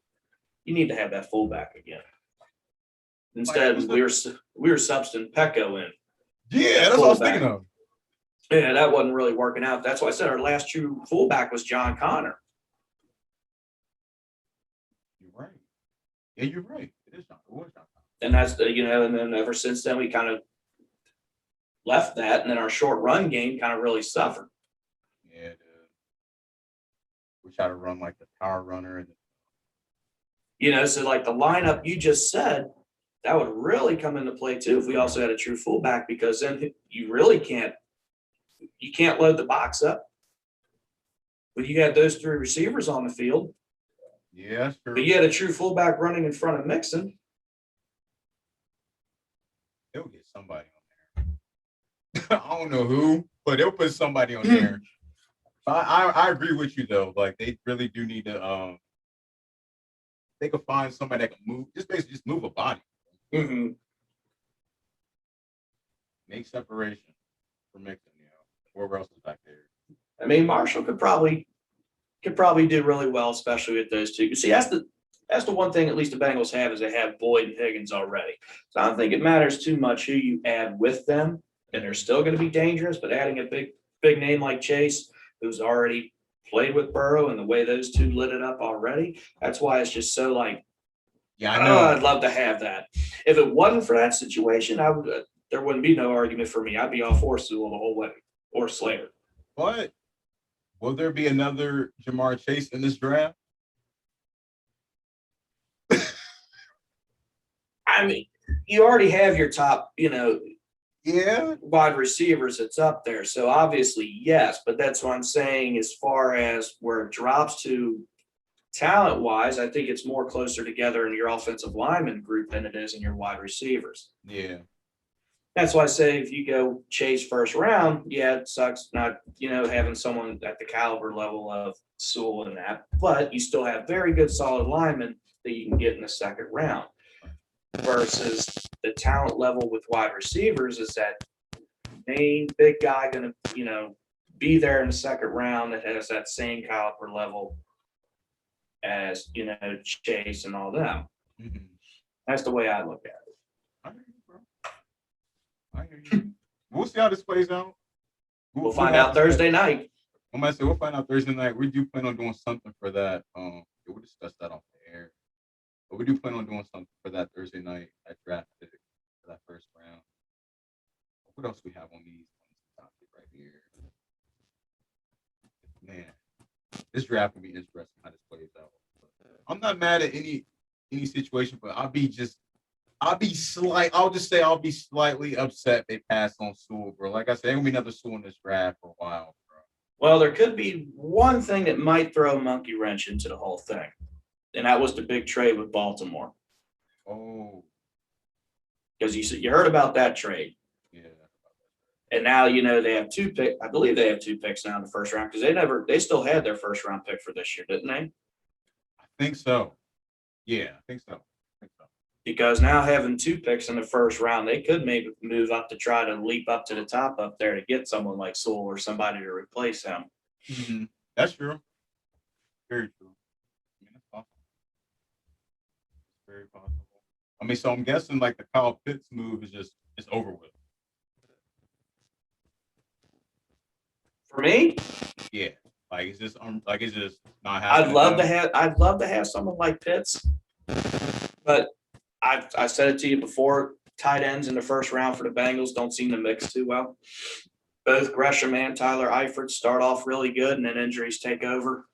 you need to have that fullback again. Instead, we were substituting Pecco in. Yeah, that's what I was thinking of. Yeah, that wasn't really working out. That's why I said our last true fullback was John Connor. You're right. Yeah, you're right. It was John Connor. And that's and then ever since then we kind of left that, and then our short run game kind of really suffered. Yeah, dude. We try to run like the power runner, and So like the lineup you just said, that would really come into play too if we also had a true fullback, because then you really can't load the box up. But you had those 3 receivers on the field. yeah, sure. But you had a true fullback running in front of Mixon. They'll get somebody on there. I don't know who, but they'll put somebody on there. I agree with you though. Like they really do need to. They could find somebody that can move. Basically just move a body. Mm-hmm. Make separation for Mixon. Whoever else is back there. I mean, Marshall could probably do really well, especially with those two. See, that's the one thing at least the Bengals have, is they have Boyd and Higgins already. So I don't think it matters too much who you add with them, and they're still going to be dangerous. But adding a big name like Chase, who's already played with Burrow, and the way those two lit it up already, that's why it's just so like Yeah, I know. I'd love to have that. If it wasn't for that situation, I would. There wouldn't be no argument for me. I'd be all for Sewell the whole way or Slater. But will there be another Jamar Chase in this draft? I mean, you already have your top, Yeah. wide receivers that's up there. So obviously, yes, but that's what I'm saying as far as where it drops to talent wise, I think it's more closer together in your offensive lineman group than it is in your wide receivers. Yeah. That's why I say if you go Chase first round, yeah, it sucks not, having someone at the caliber level of Sewell and that, but you still have very good solid linemen that you can get in the second round. Versus the talent level with wide receivers is that main big guy going to, be there in the second round that has that same caliber level as, Chase and all them. Mm-hmm. That's the way I look at it. I hear you, bro. I hear you. We'll see how this plays out. We'll find out Thursday night. I'm gonna say we'll find out Thursday night. We do plan on doing something for that. We'll discuss that off the air. But we do plan on doing something for that Thursday night at draft pick for that first round. What else we have on these topic right here? Man, this draft will be interesting how this plays out. I'm not mad at any situation, but I'll be slightly upset they pass on Sewell, bro. Like I said, there gonna be another Sewell in this draft for a while, bro. Well, there could be one thing that might throw a monkey wrench into the whole thing. And that was the big trade with Baltimore. Oh. Because you heard about that trade. Yeah. And now, they have 2 picks. I believe they have 2 picks now in the first round because they still had their first round pick for this year, didn't they? I think so. Yeah, I think so. Because now having 2 picks in the first round, they could maybe move up to try to leap up to the top up there to get someone like Sewell or somebody to replace him. Mm-hmm. That's true. Very true. I mean, that's possible. It's very possible. I mean, so I'm guessing like the Kyle Pitts move is it's over with. For me, yeah, it's just not happening. I'd love to have someone like Pitts, but I said it to you before. Tight ends in the first round for the Bengals don't seem to mix too well. Both Gresham and Tyler Eifert start off really good, and then injuries take over,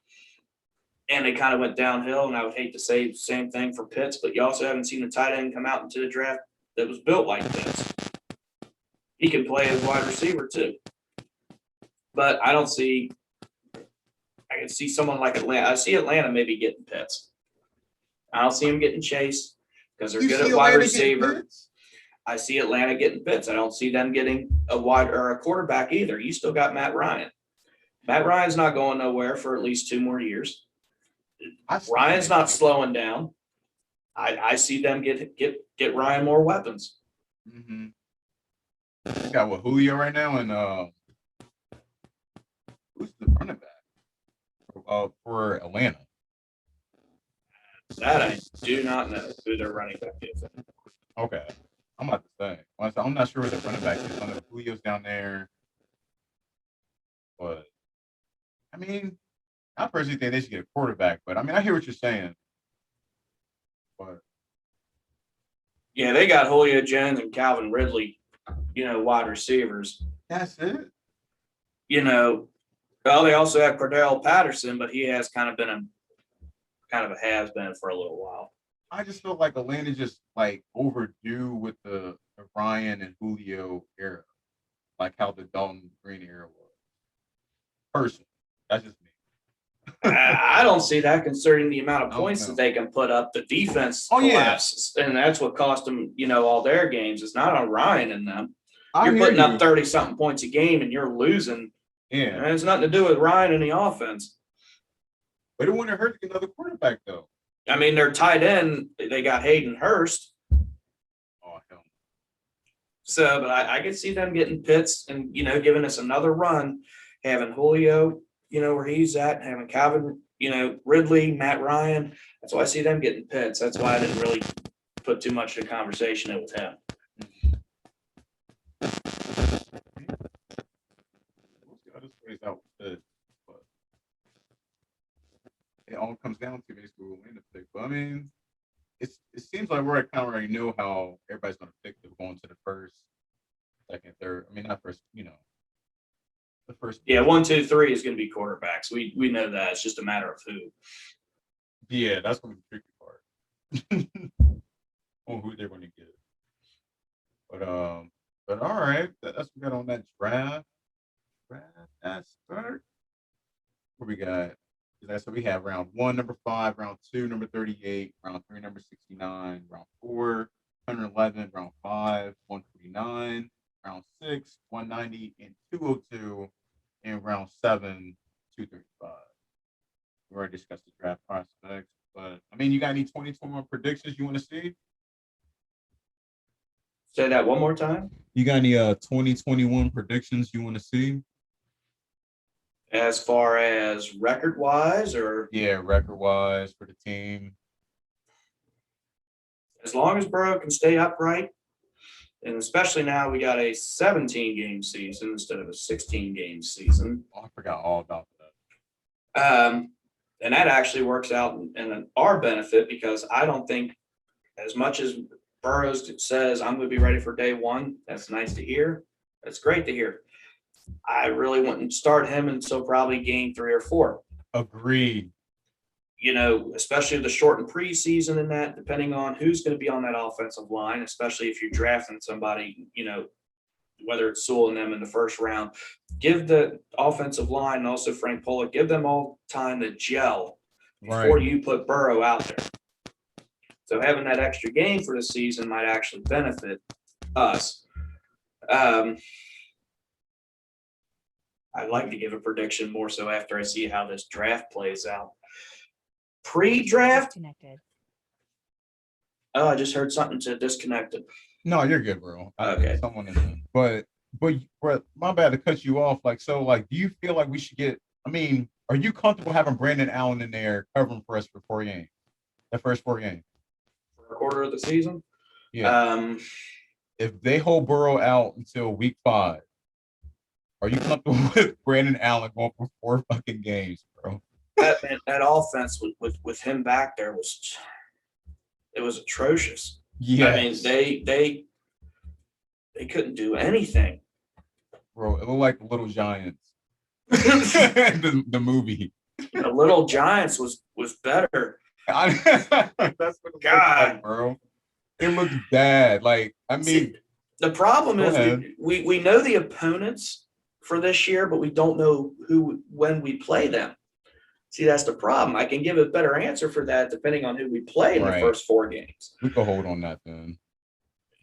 and they kind of went downhill. And I would hate to say the same thing for Pitts, but you also haven't seen a tight end come out into the draft that was built like Pitts. He can play as wide receiver too. But I can see someone like Atlanta. I see Atlanta maybe getting Pitts. I don't see him getting Chase because they're good at wide receiver. I see Atlanta getting Pitts. I don't see them getting a wide or a quarterback either. You still got Matt Ryan. Matt Ryan's not going nowhere for at least 2 more years. Ryan's not slowing down. I see them get Ryan more weapons. Mm-hmm. You got Julio right now and who's the running back for Atlanta? That I do not know who their running back is. Okay. I'm about to say. I'm not sure who the running back is. I know Julio's down there. But, I mean, I personally think they should get a quarterback. But, I mean, I hear what you're saying. But. Yeah, they got Julio Jones and Calvin Ridley, wide receivers. That's it. Well, they also have Cordell Patterson, but he has kind of a has-been for a little while. I just feel like Atlanta just overdue with the Ryan and Julio era, like how the Dalton Green era was. Personally, that's just me. I don't see that considering the amount of points that they can put up. The defense collapses, and that's what cost them, all their games. It's not on Ryan and them. You're putting up 30-something points a game, and you're losing. Yeah, and it's nothing to do with Ryan and the offense. But it wouldn't hurt to get another quarterback, though. I mean, their tight end, they got Hayden Hurst. Oh, hell. So, but I could see them getting Pitts and, giving us another run, having Julio, where he's at, having Calvin, Ridley, Matt Ryan. That's why I see them getting Pitts. That's why I didn't really put too much of the conversation in with him. It all comes down to basically win the pick. But I mean, it seems like we're kind of already know how everybody's going to pick them going to the first, second, third. I mean, not first, the first. Yeah, 1, 2, 3 is going to be quarterbacks. We know that. It's just a matter of who. Yeah, that's going to be the tricky part on who they're going to get. But all right, that's what we got on that draft. That's start. What we got? So we have round 1, number 5, round 2, number 38, round 3, number 69, round 4, 111, round 5, 149, round 6, 190, and 202, and round 7, 235. We already discussed the draft prospects, but I mean, you got any 2021 predictions you want to see? Say that one more time. You got any 2021 predictions you want to see? As far as record-wise, or record-wise for the team. As long as Burrow can stay upright, and especially now we got a 17-game season instead of a 16-game season. Oh, I forgot all about that. And that actually works out in our benefit, because I don't think, as much as Burrows says, I'm going to be ready for day one, that's nice to hear. That's great to hear. I really wouldn't start him until probably game 3 or 4. Agreed. Especially the shortened preseason and that, depending on who's going to be on that offensive line, especially if you're drafting somebody, whether it's Sewell and them in the first round, give the offensive line and also Frank Pollock, give them all time to gel before you put Burrow out there. So having that extra game for the season might actually benefit us. I'd like to give a prediction more so after I see how this draft plays out. Pre-draft? Oh, I just heard something to disconnected. No, you're good, bro. Okay. Someone in there. But my bad to cut you off. Do you feel like we should get? I mean, are you comfortable having Brandon Allen in there covering for us for 4 games? The first 4 games. For a quarter of the season? Yeah. If they hold Burrow out until week 5. Are you comfortable with Brandon Allen going for 4 fucking games, bro? That offense with him back there was atrocious. Yeah. I mean, they couldn't do anything. Bro, it looked like Little Giants. the movie. The Little Giants was better. That's what it looked like, bro. It looked bad. See, the problem is we know the opponents for this year, but we don't know when we play them. See, that's the problem. I can give a better answer for that depending on who we play in the first 4 games. We could hold on that then.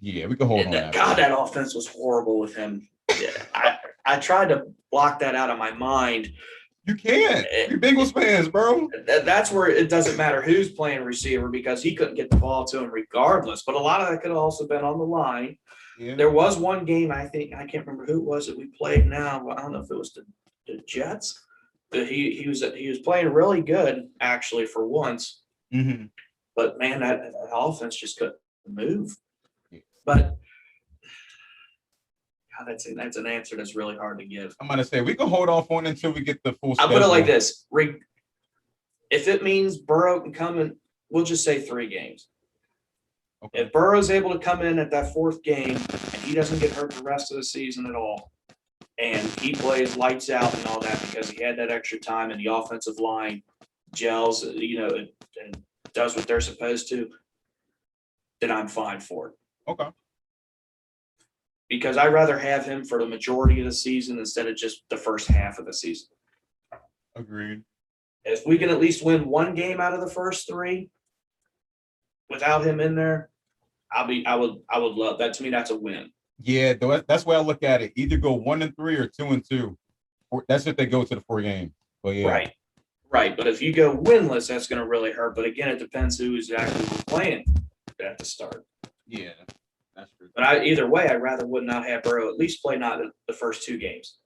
Yeah, we could hold on that. God, that offense was horrible with him. Yeah, I tried to block that out of my mind. You can't. You're Bengals fans, bro. That's where it doesn't matter who's playing receiver, because he couldn't get the ball to him regardless. But a lot of that could have also been on the line. Yeah. There was one game, I can't remember who it was that we played now. I don't know if it was the Jets. He was playing really good, actually, for once. Mm-hmm. But, man, that offense just couldn't move. Yeah. But God, that's an answer that's really hard to give. I'm going to say we can hold off on until we get the full schedule. I'll put it like this. If it means Burrow can come in, we'll just say 3 games. Okay. If Burrow's able to come in at that 4th game and he doesn't get hurt the rest of the season at all, and he plays lights out and all that because he had that extra time and the offensive line gels, and does what they're supposed to, then I'm fine for it. Okay. Because I'd rather have him for the majority of the season instead of just the first half of the season. Agreed. If we can at least win 1 game out of the first 3 without him in there, I would love that. To me, that's a win. Yeah, that's why I look at it. Either go 1-3 or 2-2. That's if they go to the 4 games. But yeah. Right. But if you go winless, that's going to really hurt. But again, it depends who exactly we're playing at the start. Yeah, that's true. But either way, I'd rather would not have Burrow at least play not the first 2 games.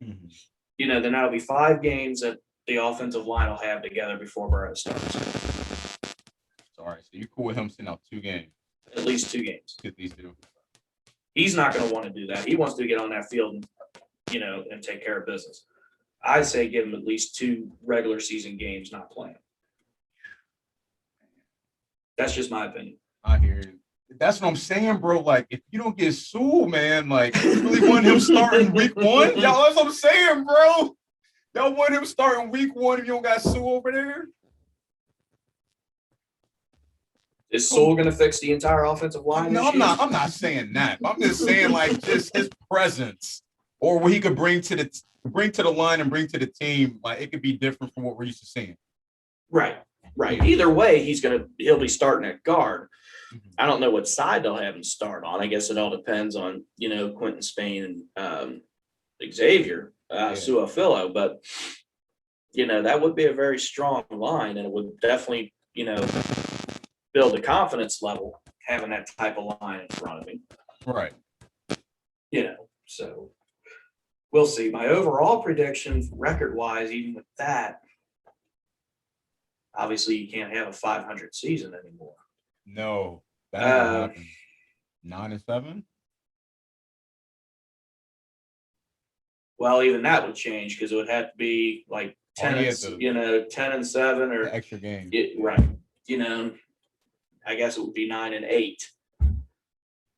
Mm-hmm. Then that'll be 5 games that the offensive line will have together before Burrow starts. Sorry, so you're cool with him sitting out 2 games? At least 2 games. At least 2. He's not going to want to do that. He wants to get on that field, and take care of business. I say give him at least 2 regular season games not playing. That's just my opinion. I hear you. That's what I'm saying, bro. Like, if you don't get Sewell, man, like, you really want him starting week 1? Y'all, that's what I'm saying, bro. Y'all want him starting week 1 if you don't got Sewell over there? Is Sewell going to fix the entire offensive line? No, I'm not saying that. I'm just saying, like, just his presence, or what he could bring to the line and bring to the team. Like, it could be different from what we're used to seeing. Right. Either way, he'll be starting at guard. Mm-hmm. I don't know what side they'll have him start on. I guess it all depends on, Quentin Spain and Xavier Su'a-Filo, but that would be a very strong line, and it would definitely, build a confidence level having that type of line in front of him. Right. So we'll see. My overall prediction, record-wise, even with that, obviously you can't have a 500 season anymore. No, that ain't gonna happen. 9-7. Well, even that would change because it would have to be like 10 and 7 or the extra game. Right. I guess it would be 9-8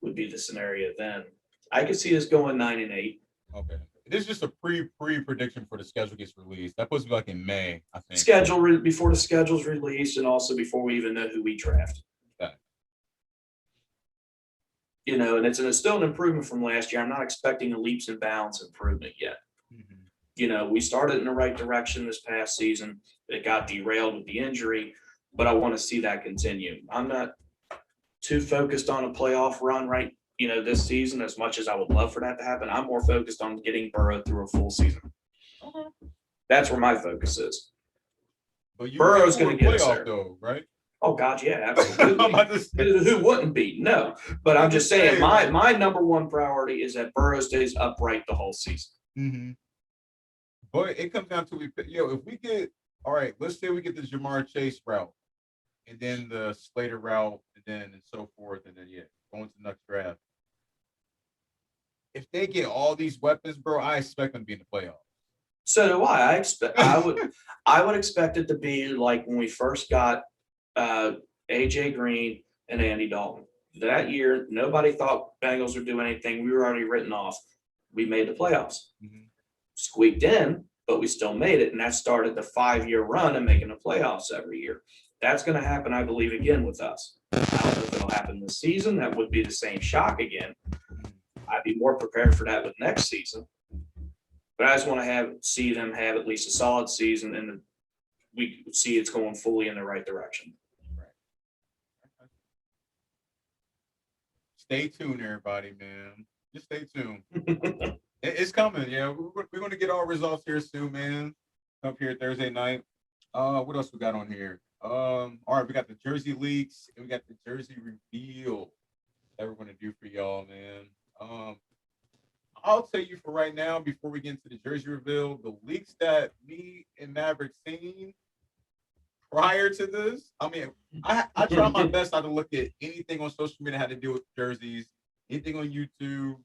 would be the scenario then. I could see us going 9-8. Okay. It is just a pre-prediction for the schedule gets released. That puts me like in May, I think. Before the schedule's released, and also before we even know who we draft. Okay. And it's still an improvement from last year. I'm not expecting a leaps and bounds improvement yet. Mm-hmm. We started in the right direction this past season. It got derailed with the injury, but I want to see that continue. I'm not too focused on a playoff run this season as much as I would love for that to happen. I'm more focused on getting Burrow through a full season. Okay. That's where my focus is. But Burrow's going to get us there, though, right? Oh God, yeah, absolutely. Who wouldn't be? No, but I'm just saying my number one priority is that Burrow stays upright the whole season. Mm-hmm. But it comes down to if we get let's say we get the Jamar Chase route, and then the Slater route, and so forth, and then going to the next draft. If they get all these weapons, bro, I expect them to be in the playoffs. So do I. I would expect it to be like when we first got AJ Green and Andy Dalton. That year, nobody thought Bengals would do anything. We were already written off. We made the playoffs. Mm-hmm. Squeaked in, but we still made it. And that started the 5-year run of making the playoffs every year. That's going to happen, I believe, again with us. I don't know if it'll happen this season. That would be the same shock again. I'd be more prepared for that with next season. But I just want to see them have at least a solid season, and we see it's going fully in the right direction. Right. Stay tuned, everybody, man. Just stay tuned. It's coming. We're going to get our results here soon, man. Up here Thursday night. What else we got on here? All right, we got the jersey leaks and we got the jersey reveal that we're going to do for y'all, man. I'll tell you for right now, before we get into the jersey reveal, the leaks that me and Maverick seen prior to this. I mean, I try my best not to look at anything on social media that had to do with jerseys, anything on YouTube.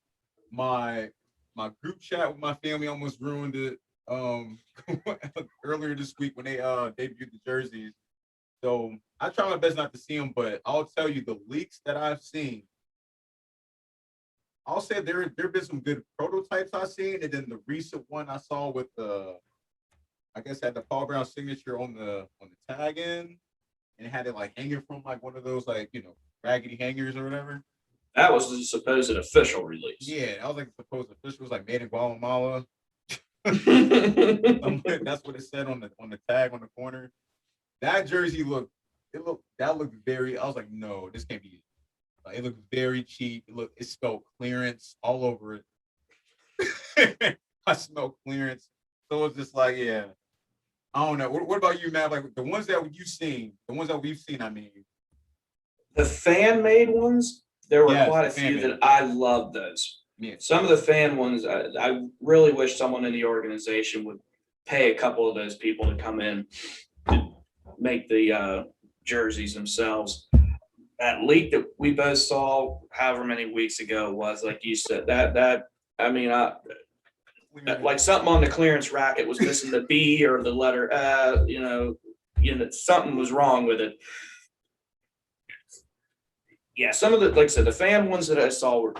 My group chat with my family almost ruined it earlier this week when they debuted the jerseys. So I try my best not to see them, but I'll tell you the leaks that I've seen. I'll say there been some good prototypes I've seen, and then the recent one I saw with I guess had the Paul Brown signature on the tag end, and it had it like hanging from like one of those raggedy hangers or whatever. That was the supposed official release. Yeah, I was like supposed official. It was like made in Guatemala. That's what it said on the tag on the corner. That jersey looked very. I was like, no, this can't be it. It looked very cheap. It spelled clearance all over it. I smelled clearance. So it's just like, yeah. I don't know. What about you, Matt? Like the ones that we've seen, I mean. The fan-made ones, there were quite a few that I love those. Yeah. Some of the fan ones, I really wish someone in the organization would pay a couple of those people to come in to make the jerseys themselves. That leak that we both saw however many weeks ago was, like you said, that I mean, like something on the clearance rack, it was missing the B or the letter, something was wrong with it. Yeah, some of the, like I said, the fan ones that I saw were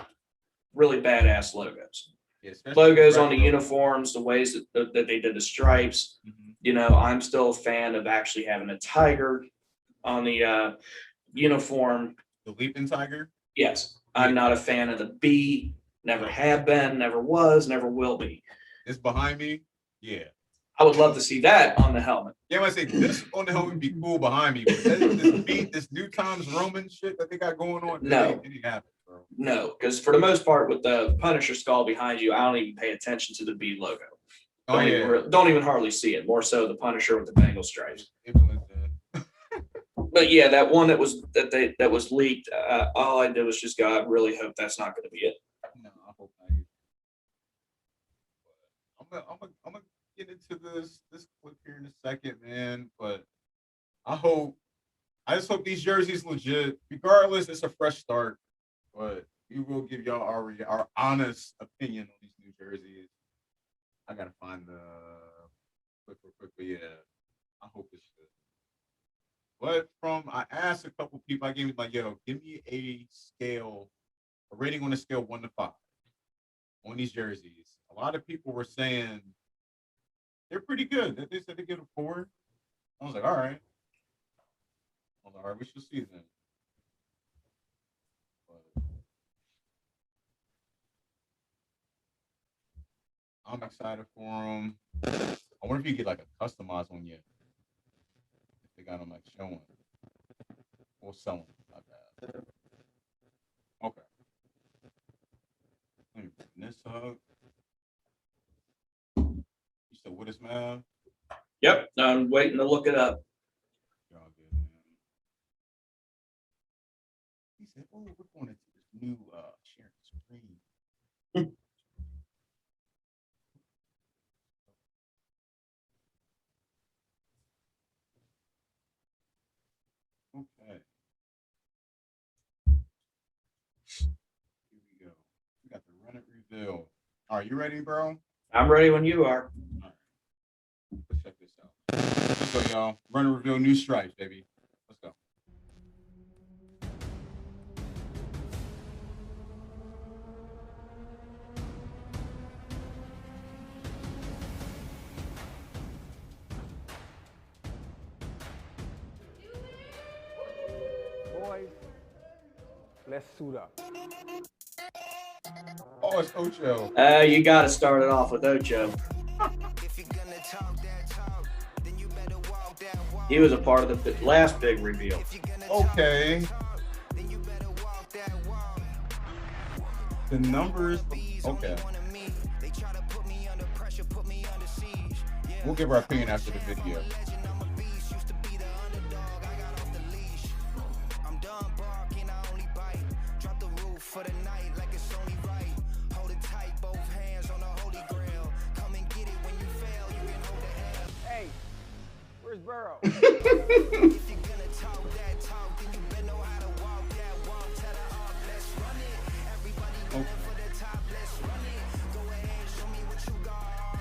really badass logos. Yeah, especially Logos on the retro. uniforms, the ways that they did the stripes. I'm still a fan of actually having a tiger on the uniform. The Leaping Tiger. Yes, I'm not a fan of the bee. Never have been, never was, never will be. It's behind me. Yeah. I would love to see that on the helmet. Yeah, I say this on the helmet would be cool behind me, but this new Times Roman shit that they got going on. No. It ain't happen, bro. No, because for the most part, with the Punisher skull behind you, I don't even pay attention to the bee logo. Don't even hardly see it. More so the Punisher with the Bengal stripes. But yeah, that one that was leaked. All I did was just go, I really hope that's not going to be it. No, I hope not. I'm gonna get into this clip here in a second, man. But I just hope these jerseys legit. Regardless, it's a fresh start. But we will give y'all our honest opinion on these new jerseys. I gotta find the clip real quick, but yeah, I hope it's good. But I asked a couple people, I gave me like, yo, give me a rating on a scale 1 to 5 on these jerseys. A lot of people were saying they're pretty good. They said they give a 4. I was like, all right. We should see then. But I'm excited for them. I wonder if you get like a customized one yet. If they got them like showing or selling. My bad. Okay. Let me bring this up. You said what is Mav? Yep, I'm waiting to look it up. Y'all good, man. He said, "Oh, we're going into this new sharing screen." Okay. Here we go. We got the run it reveal. Are you ready, bro? I'm ready when you are. All right. Let's check this out. Let's go, y'all. Run it reveal, new stripes, baby. Let's go. Boys, let's suit up. Oh, it's Ocho. You got to start it off with Ocho. He was a part of the last big reveal. Okay. The numbers. Okay. We'll give our opinion after the video. Hey, where's Burrow?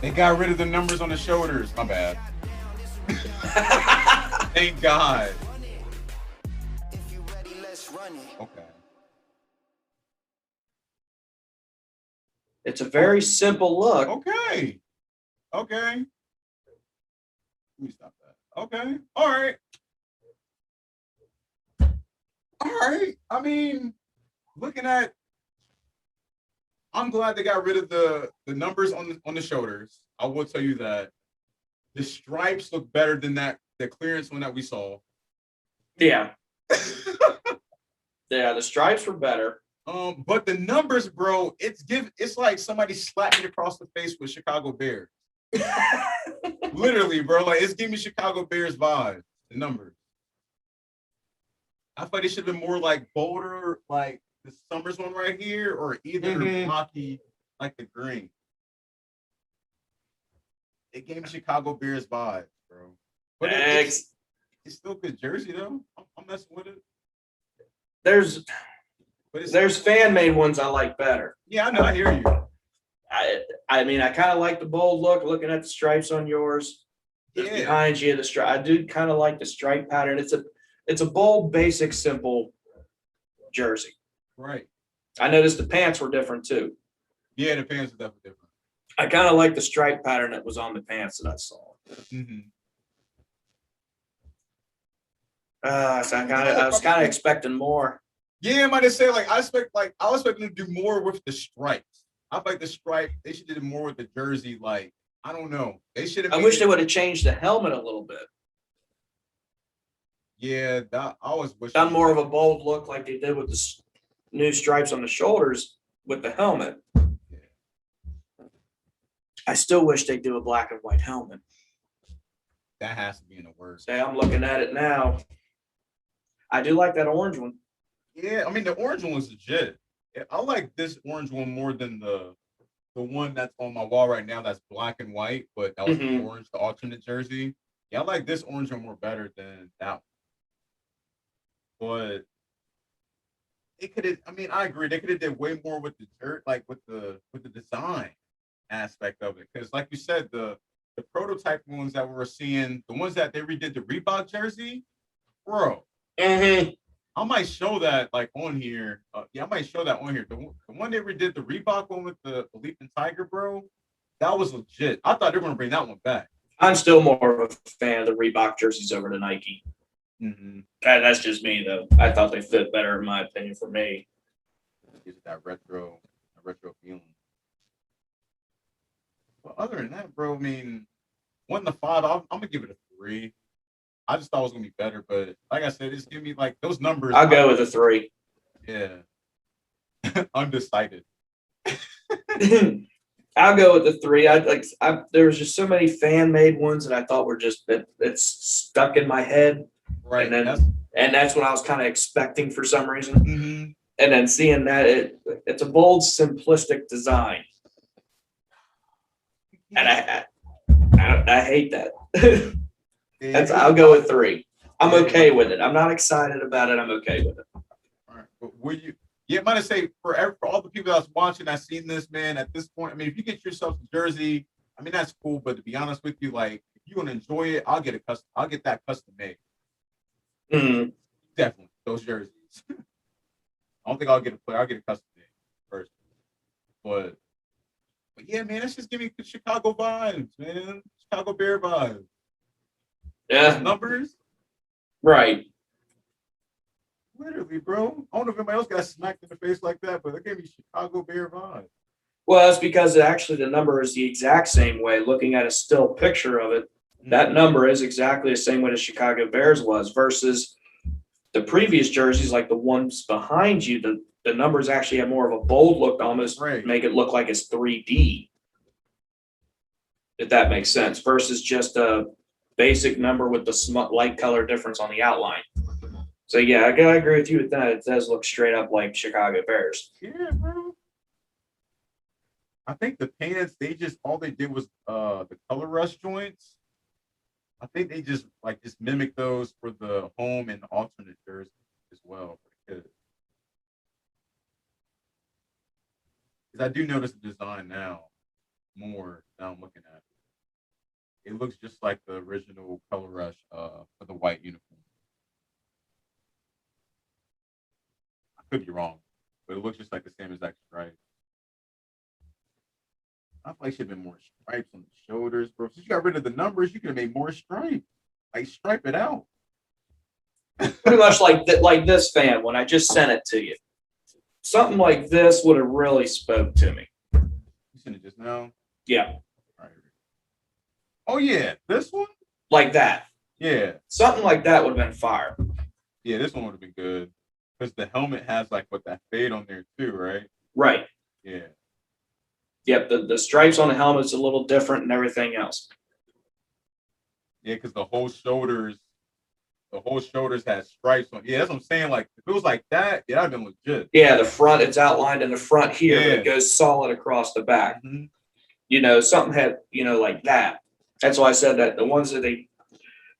They got rid of the numbers on the shoulders. My bad. Thank God. Okay. It's a very simple look. Okay. Let me stop that. Okay. All right. I mean, I'm glad they got rid of the numbers on the shoulders. I will tell you that the stripes look better than the clearance one that we saw. Yeah. Yeah, the stripes were better. But the numbers, bro, it's like somebody slapped me across the face with Chicago Bears. Literally, bro, like it's giving me Chicago Bears vibes. The numbers. I feel like it should have been more like bolder, like the Summers one right here, or either hockey, like the green. It gave me Chicago Bears vibes, bro. But it's still a good jersey though. I'm messing with it. There's fan made ones I like better. Yeah, I know. I hear you. I mean, I kind of like the bold look. Looking at the stripes on yours, behind you, the stripe. I do kind of like the stripe pattern. It's a bold, basic, simple jersey. Right. I noticed the pants were different too. Yeah, the pants are definitely different. I kind of like the stripe pattern that was on the pants that I saw. Mm-hmm. So I was kind of expecting more. Yeah, I might say I was expecting them to do more with the stripes. I like the stripe. They should do more with the jersey. Like, I don't know. They should have. I wish they would have changed the helmet a little bit. Yeah, I always wish Done more of a bold look like they did with the new stripes on the shoulders with the helmet. Yeah. I still wish they'd do a black and white helmet. That has to be in the works. Say, I'm looking at it now. I do like that orange one. Yeah, I mean the orange one was legit. I like this orange one more than the one that's on my wall right now that's black and white, but that was the orange, the alternate jersey. Yeah, I like this orange one more better than that one. But it could have, I mean, I agree. They could have did way more with the dirt, like with the design aspect of it. Because like you said, the prototype ones that we were seeing, the ones that they redid the Reebok jersey, bro. I might show that like on here. I might show that on here. The one they redid the Reebok one with the Leaping Tiger, bro. That was legit. I thought they were gonna bring that one back. I'm still more of a fan of the Reebok jerseys over the Nike. Mm-hmm. That's just me, though. I thought they fit better, in my opinion, for me. Gives it that retro feeling. But other than that, bro, I mean, 1 to 5, I'm gonna give it a 3. I just thought it was gonna be better, but like I said, just give me like those numbers. I'll go with a 3. Yeah. Undecided. I'll go with the 3. There was just so many fan-made ones that I thought were just it's stuck in my head. Right. And that's what I was kind of expecting for some reason. Mm-hmm. And then seeing that it's a bold, simplistic design. And I hate that. I'll go with 3. I'm okay with it. I'm not excited about it. I'm okay with it. All right. But will you? Yeah, I'm gonna say for all the people that's watching, I've seen this, man. At this point, I mean, if you get yourself a jersey, I mean that's cool. But to be honest with you, like if you want to enjoy it, I'll get that custom made. Mm-hmm. Definitely those jerseys. I don't think I'll get a player. I'll get a custom made first. But yeah, man, that's just giving me Chicago vibes, man. Chicago Bear vibes. Yeah. Those numbers. Right. Literally, bro. I don't know if anybody else got smacked in the face like that, but it gave me Chicago Bear vibes. Well, it's because actually the number is the exact same way. Looking at a still picture of it, that number is exactly the same way the Chicago Bears was versus the previous jerseys, like the ones behind you. The numbers actually have more of a bold look, almost make it look like it's 3D. If that makes sense, versus just a basic number with the light color difference on the outline. So yeah, I gotta agree with you with that. It does look straight up like Chicago Bears. Yeah, bro. I think the pants, all they did was the color rush joints. I think they just mimic those for the home and alternate jersey as well. Because I do notice the design now more now I'm looking at it. It looks just like the original color rush for the white uniform. I could be wrong, but it looks just like the same exact stripe. I feel like should have been more stripes on the shoulders, bro. Since you got rid of the numbers, you could have made more stripes. Like stripe it out. Pretty much like this fan when I just sent it to you. Something like this would have really spoke to me. You sent it just now? Yeah. All right. Oh yeah, this one? Like that. Yeah. Something like that would have been fire. Yeah, this one would have been good. Because the helmet has like that fade on there too, right? Right. Yeah. Yep, the stripes on the helmet's a little different and everything else. Yeah, because the whole shoulders has stripes on. Yeah, that's what I'm saying. Like if it was like that, yeah, that'd been legit. Yeah, the front, it's outlined in the front here, but it goes solid across the back. Mm-hmm. You know, something had, like that. That's why I said that the ones that they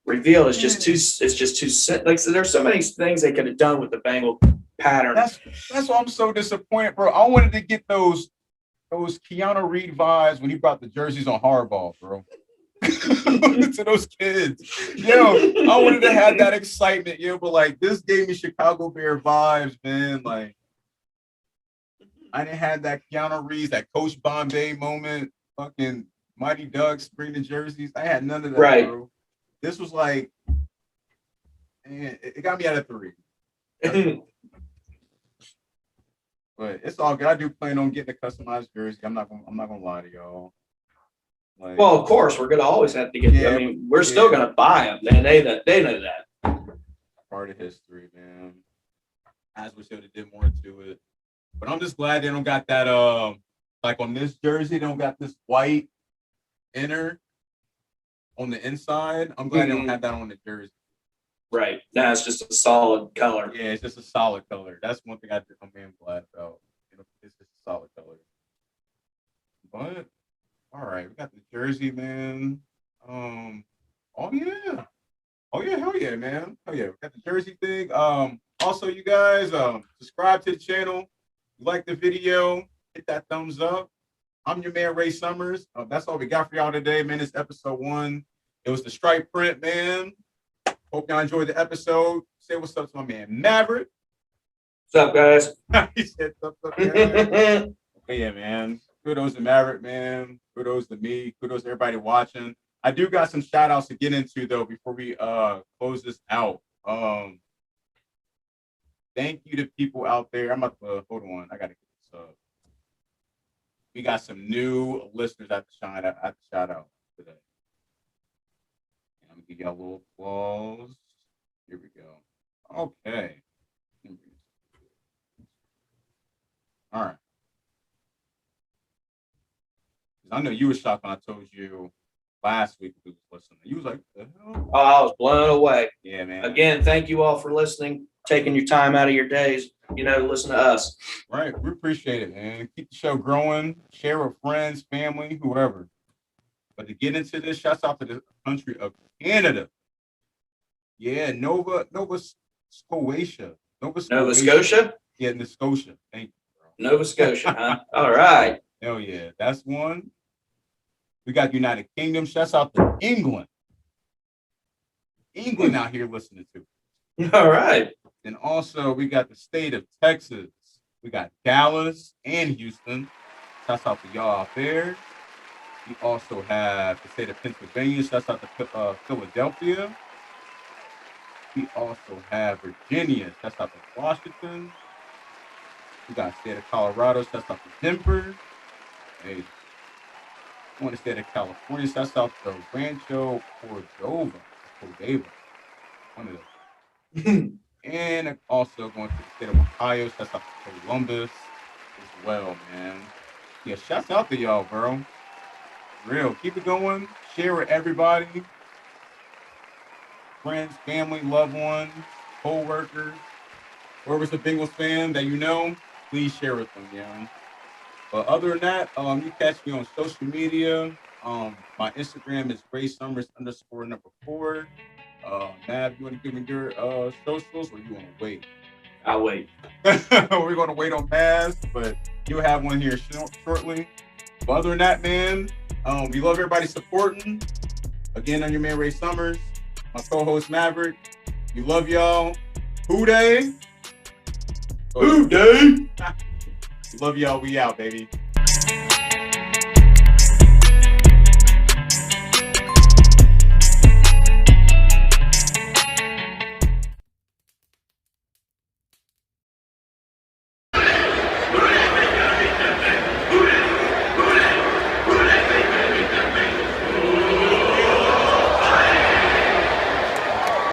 reveal is just too like so there's so many things they could have done with the Bengal pattern. That's why I'm so disappointed, bro. I wanted to get those Keanu Reed vibes when he brought the jerseys on Hardball, bro. to those kids. Yo, I wanted to have that excitement, but like this gave me Chicago Bear vibes, man. Like I didn't have that Keanu Reeves, that Coach Bombay moment, fucking Mighty Ducks bringing the jerseys. I had none of that, Right. bro. This was like, man, it got me out of 3. But it's all good. I do plan on getting a customized jersey. I'm not gonna lie to y'all. Like, Well, of course, we're gonna always have to get. Yeah, I mean, we're still gonna buy them, and they know that. part of history, man. I just wish they would have did more to it. But I'm just glad they don't got that like on this jersey, they don't got this white inner on the inside. I'm glad they don't have that on the jersey. Right. Now it's just a solid color. Yeah, it's just a solid color. That's one thing I'm glad about. It's just a solid color. But all right, we got the jersey, man. Oh yeah, hell yeah, man. Oh yeah, we got the jersey thing. Also, you guys, subscribe to the channel. If you like the video, hit that thumbs up. I'm your man, Ray Summers. That's all we got for y'all today, man. It's episode 1. It was the Stripeprint, man. Hope y'all enjoyed the episode. Say what's up to my man, Maverick. What's up, guys? He said what's up, man. Yeah, man. Kudos to Maverick, man. Kudos to me. Kudos to everybody watching. I do got some shout outs to get into though before we close this out. Thank you to people out there. I'm about to hold on. I gotta get this up. We got some new listeners at the shout out today. I'm gonna give y'all a little applause. Here we go. Okay. All right. I know you were shocked when I told you last week who was listening. You was like, "What the hell?" Oh, I was blown away. Yeah, man. Again, thank you all for listening, taking your time out of your days, to listen to us. Right. We appreciate it, man. Keep the show growing. Share with friends, family, whoever. But to get into this, shouts out to the country of Canada. Yeah, Nova Scotia. Nova Scotia? Yeah, Nova Scotia. Thank you, bro. Nova Scotia, huh? All right. Hell yeah. That's one. We got United Kingdom. Shouts out to England. England out here listening to. All right. And also we got the state of Texas. We got Dallas and Houston. Shouts out to y'all out there. We also have the state of Pennsylvania. Shouts out to Philadelphia. We also have Virginia. Shouts out to Washington. We got the state of Colorado. Shouts out to Denver. Hey, I want to state of California. Shouts out to Rancho Cordova. One of those. And also going to the state of Ohio. Shouts out to Columbus as well, man. Yeah, shouts out to y'all, bro. Real. Keep it going. Share with everybody. Friends, family, loved ones, co-workers. Whoever's a Bengals fan that you know, please share with them, yeah. But other than that, you catch me on social media. My Instagram is RaySummers_4. Mav, you want to give me your socials, or you want to wait? I'll wait. We're going to wait on Maz, but you'll have one here shortly. But other than that, man, we love everybody supporting. Again, I'm your man, Ray Summers. My co-host, Maverick. We love y'all. Who day? Who day? We love y'all. We out, baby.